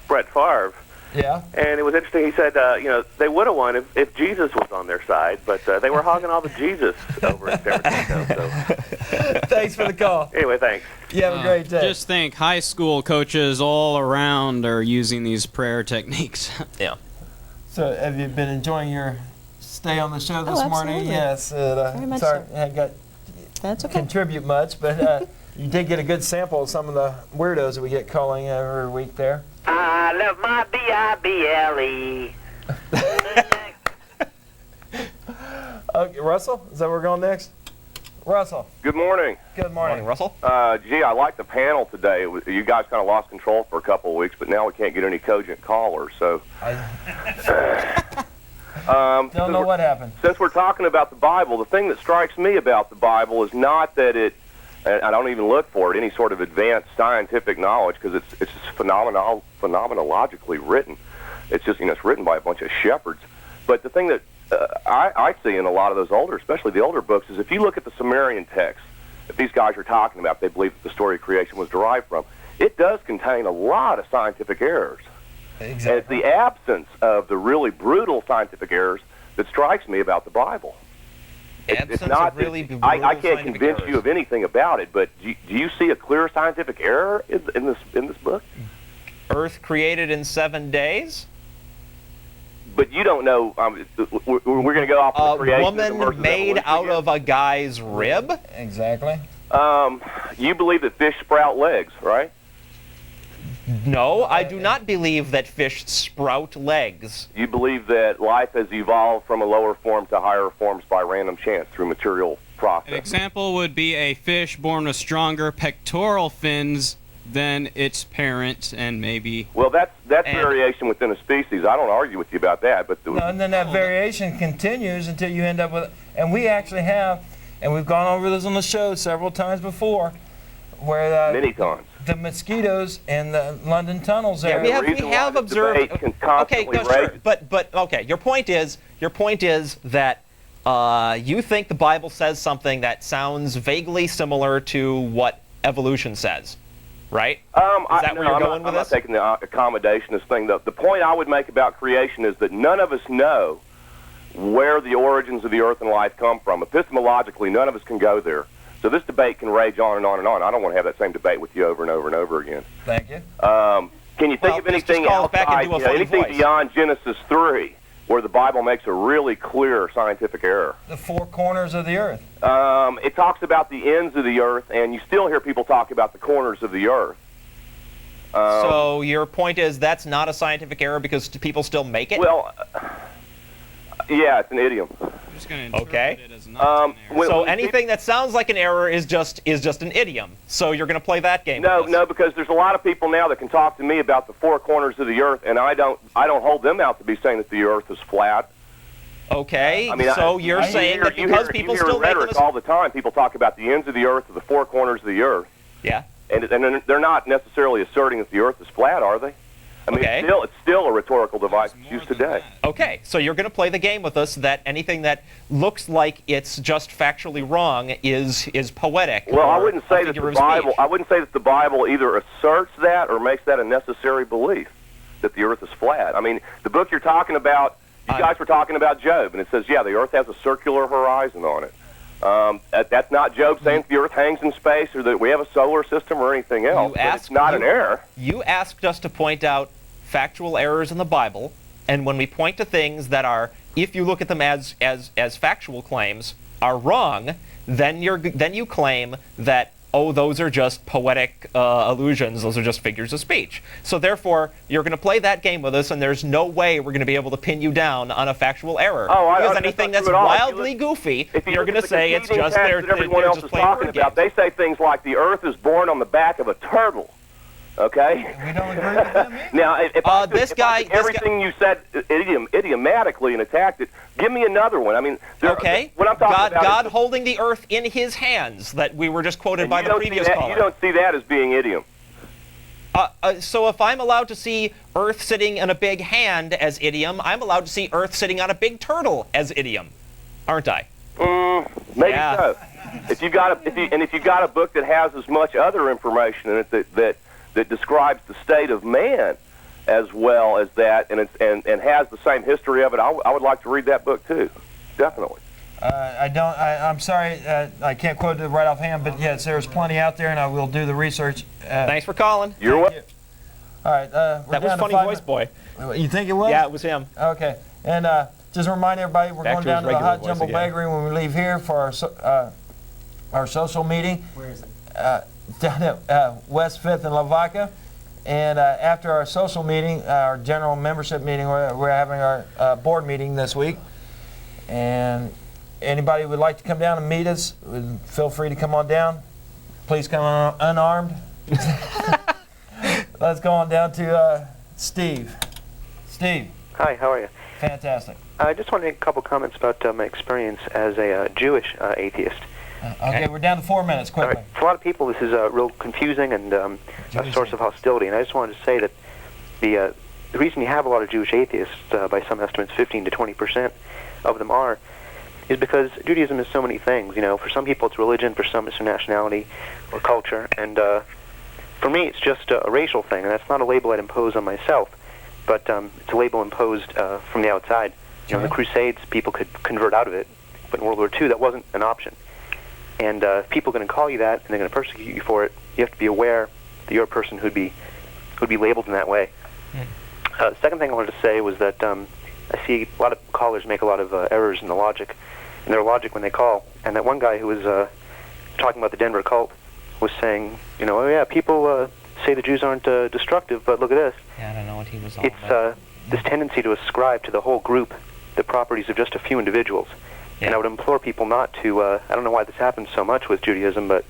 Brett Favre. Yeah. And it was interesting. He said, you know, they would have won if Jesus was on their side, but they were hogging all the Jesus over in San Francisco. So. Thanks for the call. Anyway, thanks. You have a great day. Just think, high school coaches all around are using these prayer techniques. Yeah. So have you been enjoying your stay on the show this morning. absolutely. Yes, Very much sorry, so. I got That's okay. contribute much, but you did get a good sample of some of the weirdos that we get calling every week there. I love my B-I-B-L-E. Okay, Russell, is that where we're going next? Russell. Good morning. Good morning, Russell. Gee, I like the panel today. You guys kind of lost control for a couple of weeks, but now we can't get any cogent callers. So, don't know what happened. Since we're talking about the Bible, the thing that strikes me about the Bible is not that it, and I don't even look for it, any sort of advanced scientific knowledge, because it's just phenomenologically written. It's just, it's written by a bunch of shepherds. But the thing that I see in a lot of those older, especially the older books, is if you look at the Sumerian text that these guys are talking about, they believe that the story of creation was derived from, it does contain a lot of scientific errors. Exactly. And it's the absence of the really brutal scientific errors that strikes me about the Bible. It's not really I can't convince you of anything about it, but do you see a clear scientific error in this book? Earth created in 7 days? But you don't know. We're going to go off the creation. A woman made out of a guy's rib? Exactly. You believe that fish sprout legs, right? No, I do not believe that fish sprout legs. You believe that life has evolved from a lower form to higher forms by random chance through material process. An example would be a fish born with stronger pectoral fins than its parent, and maybe... Well, that's variation within a species. I don't argue with you about that, but... And then that variation continues until you end up with... And we actually have, and we've gone over this on the show several times before, where... many times. The mosquitoes in the London tunnels there. Yeah, we have observed... Okay, no, sure, but okay, your point is that you think the Bible says something that sounds vaguely similar to what evolution says. Right? Is that where you're going with this? I'm not taking the accommodationist thing. The point I would make about creation is that none of us know where the origins of the earth and life come from. Epistemologically, none of us can go there. So this debate can rage on and on and on. I don't want to have that same debate with you over and over and over again. Thank you. Can you think of anything outside, anything beyond Genesis 3, where the Bible makes a really clear scientific error? The four corners of the earth. It talks about the ends of the earth, and you still hear people talk about the corners of the earth. So your point is that's not a scientific error because people still make it? Well, yeah, it's an idiom. Okay. So anything that sounds like an error is just an idiom. So you're going to play that game? No, because there's a lot of people now that can talk to me about the four corners of the earth, and I don't hold them out to be saying that the earth is flat. Okay. So you're saying that because people still make rhetoric all the time, people talk about the ends of the earth or the four corners of the earth. Yeah. And they're not necessarily asserting that the earth is flat, are they? I mean, it's still a rhetorical device used today. Okay, so you're going to play the game with us that anything that looks like it's just factually wrong is poetic. Well, I wouldn't say that the Bible either asserts that or makes that a necessary belief that the earth is flat. I mean, the book you're talking about, you guys were talking about Job, and it says, yeah, the earth has a circular horizon on it. That's not Job saying that the earth hangs in space or that we have a solar system or anything else. It's not an error. You asked us to point out factual errors in the Bible, and when we point to things that are, if you look at them as factual claims, are wrong, then you claim that, oh, those are just poetic allusions, those are just figures of speech. So therefore, you're going to play that game with us, and there's no way we're going to be able to pin you down on a factual error. Because anything that's wildly goofy, you're going to say it's just that everyone else is talking about. They say things like the earth is born on the back of a turtle. Okay. We don't agree with them either. Now, if I took everything you said idiomatically and attacked it, give me another one. I mean, what I'm talking about God holding the earth in His hands that we were just quoted by the previous caller. You don't see that as being idiom. So if I'm allowed to see earth sitting in a big hand as idiom, I'm allowed to see earth sitting on a big turtle as idiom, aren't I? Maybe so. If you've got a book that has as much other information in it that describes the state of man as well as that, and has the same history of it, I would like to read that book too, definitely. I'm sorry, I can't quote it right offhand, but yes, there's plenty out there, and I will do the research. Thanks for calling. You're welcome. All right, that was Funny Voice Boy. You think it was? Yeah, it was him. Okay, and just remind everybody we're Back going to down his to the regular Hot voice Jumbo again. Bakery when we leave here for our social meeting. Where is it? Down at West 5th and Lavaca. And after our social meeting, our general membership meeting, we're having our board meeting this week. And anybody who would like to come down and meet us, feel free to come on down. Please come unarmed. Let's go on down to Steve. Steve. Hi, how are you? Fantastic. I just wanted to make a couple comments about my experience as a Jewish atheist. Okay, we're down to 4 minutes, quickly. All right. For a lot of people, this is real confusing and a source of hostility. And I just wanted to say that the reason you have a lot of Jewish atheists, by some estimates 15 to 20% of them are, is because Judaism is so many things. You know, for some people it's religion, for some it's their nationality or culture. And for me, it's just a racial thing. And that's not a label I'd impose on myself, but it's a label imposed from the outside. You know, in the Crusades, people could convert out of it, but in World War II, that wasn't an option. And if people are going to call you that, and they're going to persecute you for it, you have to be aware that you're a person who'd be labeled in that way. The second thing I wanted to say was that I see a lot of callers make a lot of errors in their logic when they call. And that one guy who was talking about the Denver cult was saying, you know, oh yeah, people say the Jews aren't destructive, but look at this. Yeah, I don't know what he was all about. It's this tendency to ascribe to the whole group the properties of just a few individuals. And I would implore people not to, I don't know why this happens so much with Judaism, but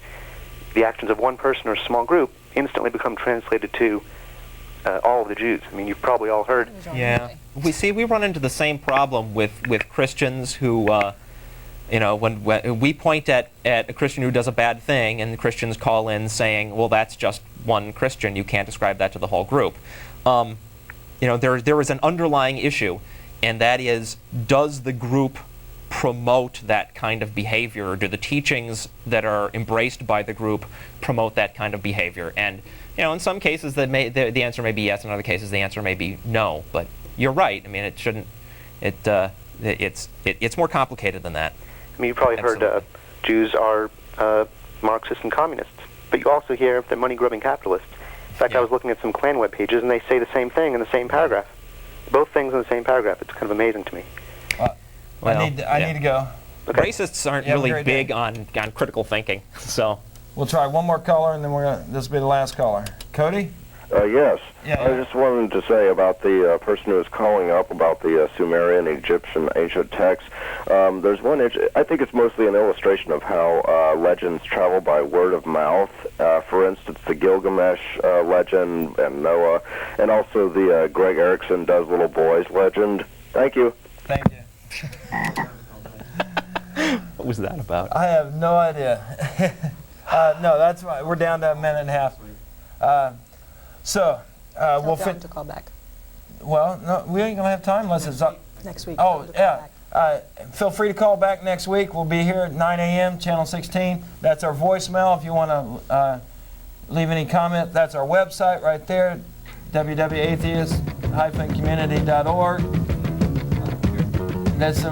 the actions of one person or a small group instantly become translated to all of the Jews. I mean, you've probably all heard. Yeah. We run into the same problem with Christians who, you know, when we point at a Christian who does a bad thing, and the Christians call in saying, well, that's just one Christian. You can't ascribe that to the whole group. You know, there is an underlying issue, and that is, does the group promote that kind of behavior, or do the teachings that are embraced by the group promote that kind of behavior? And you know, in some cases the answer may be yes, in other cases the answer may be no. But you're right. I mean, it shouldn't. It's more complicated than that. I mean, you probably heard Jews are Marxists and communists, but you also hear they're money-grubbing capitalists. In fact, I was looking at some Klan web pages, and they say the same thing in the same paragraph. Both things in the same paragraph. It's kind of amazing to me. Well, I need to go. Okay. Racists aren't really big on critical thinking, so. We'll try one more caller, and then this will be the last caller. Cody? Yes. I just wanted to say about the person who was calling up about the Sumerian, Egyptian, ancient texts. There's one, I think it's mostly an illustration of how legends travel by word of mouth. For instance, the Gilgamesh legend and Noah, and also the Greg Erickson Does Little Boys legend. Thank you. Thank you. What was that about? I have no idea. No, that's right. We're down to a minute and a half. We'll fit to call back. Well, no, we ain't gonna have time unless it's up next week. Oh, yeah. Feel free to call back next week. We'll be here at 9 a.m. Channel 16. That's our voicemail. If you want to leave any comment, that's our website right there, www.atheist-community.org. That's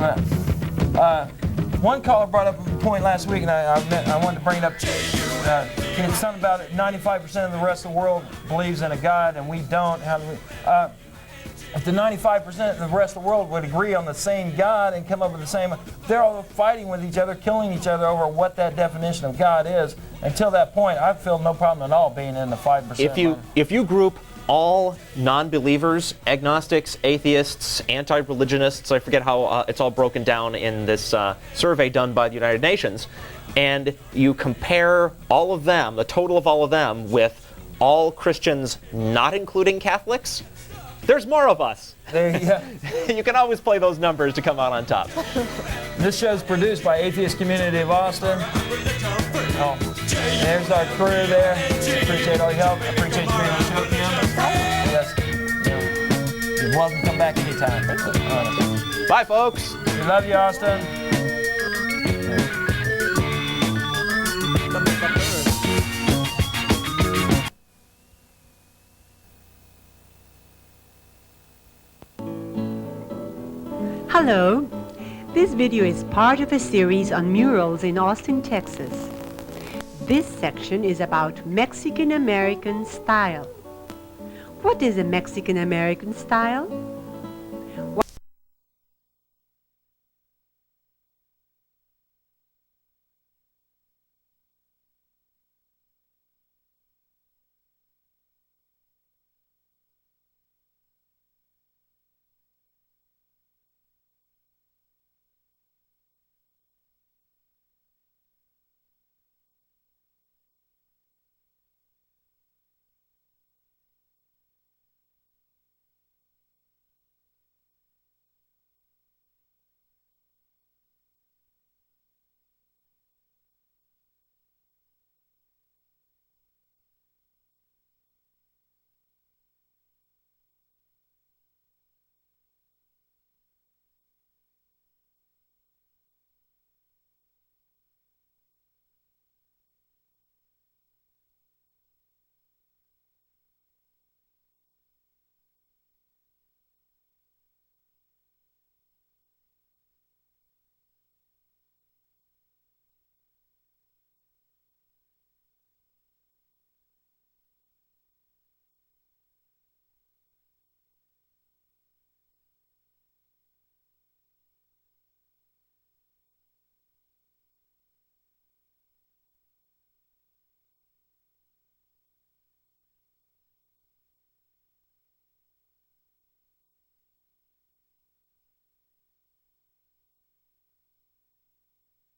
one caller brought up a point last week, and I wanted to bring it up. It's something about it. 95% of the rest of the world believes in a God, and we don't. How do we? If the 95% of the rest of the world would agree on the same God and come up with the same, they're all fighting with each other, killing each other over what that definition of God is. Until that point, I feel no problem at all being in the 5%. If you group all non-believers, agnostics, atheists, anti-religionists, I forget how it's all broken down in this survey done by the United Nations, and you compare all of them, the total of all of them, with all Christians not including Catholics, there's more of us. You can always play those numbers to come out on top. This show's produced by Atheist Community of Austin. Oh, there's our crew there. Appreciate all your help. Appreciate you being on the show, Kim. Yes. You're welcome to come back anytime. Bye, folks. We love you, Austin. Hello. This video is part of a series on murals in Austin, Texas. This section is about Mexican-American style. What is a Mexican-American style?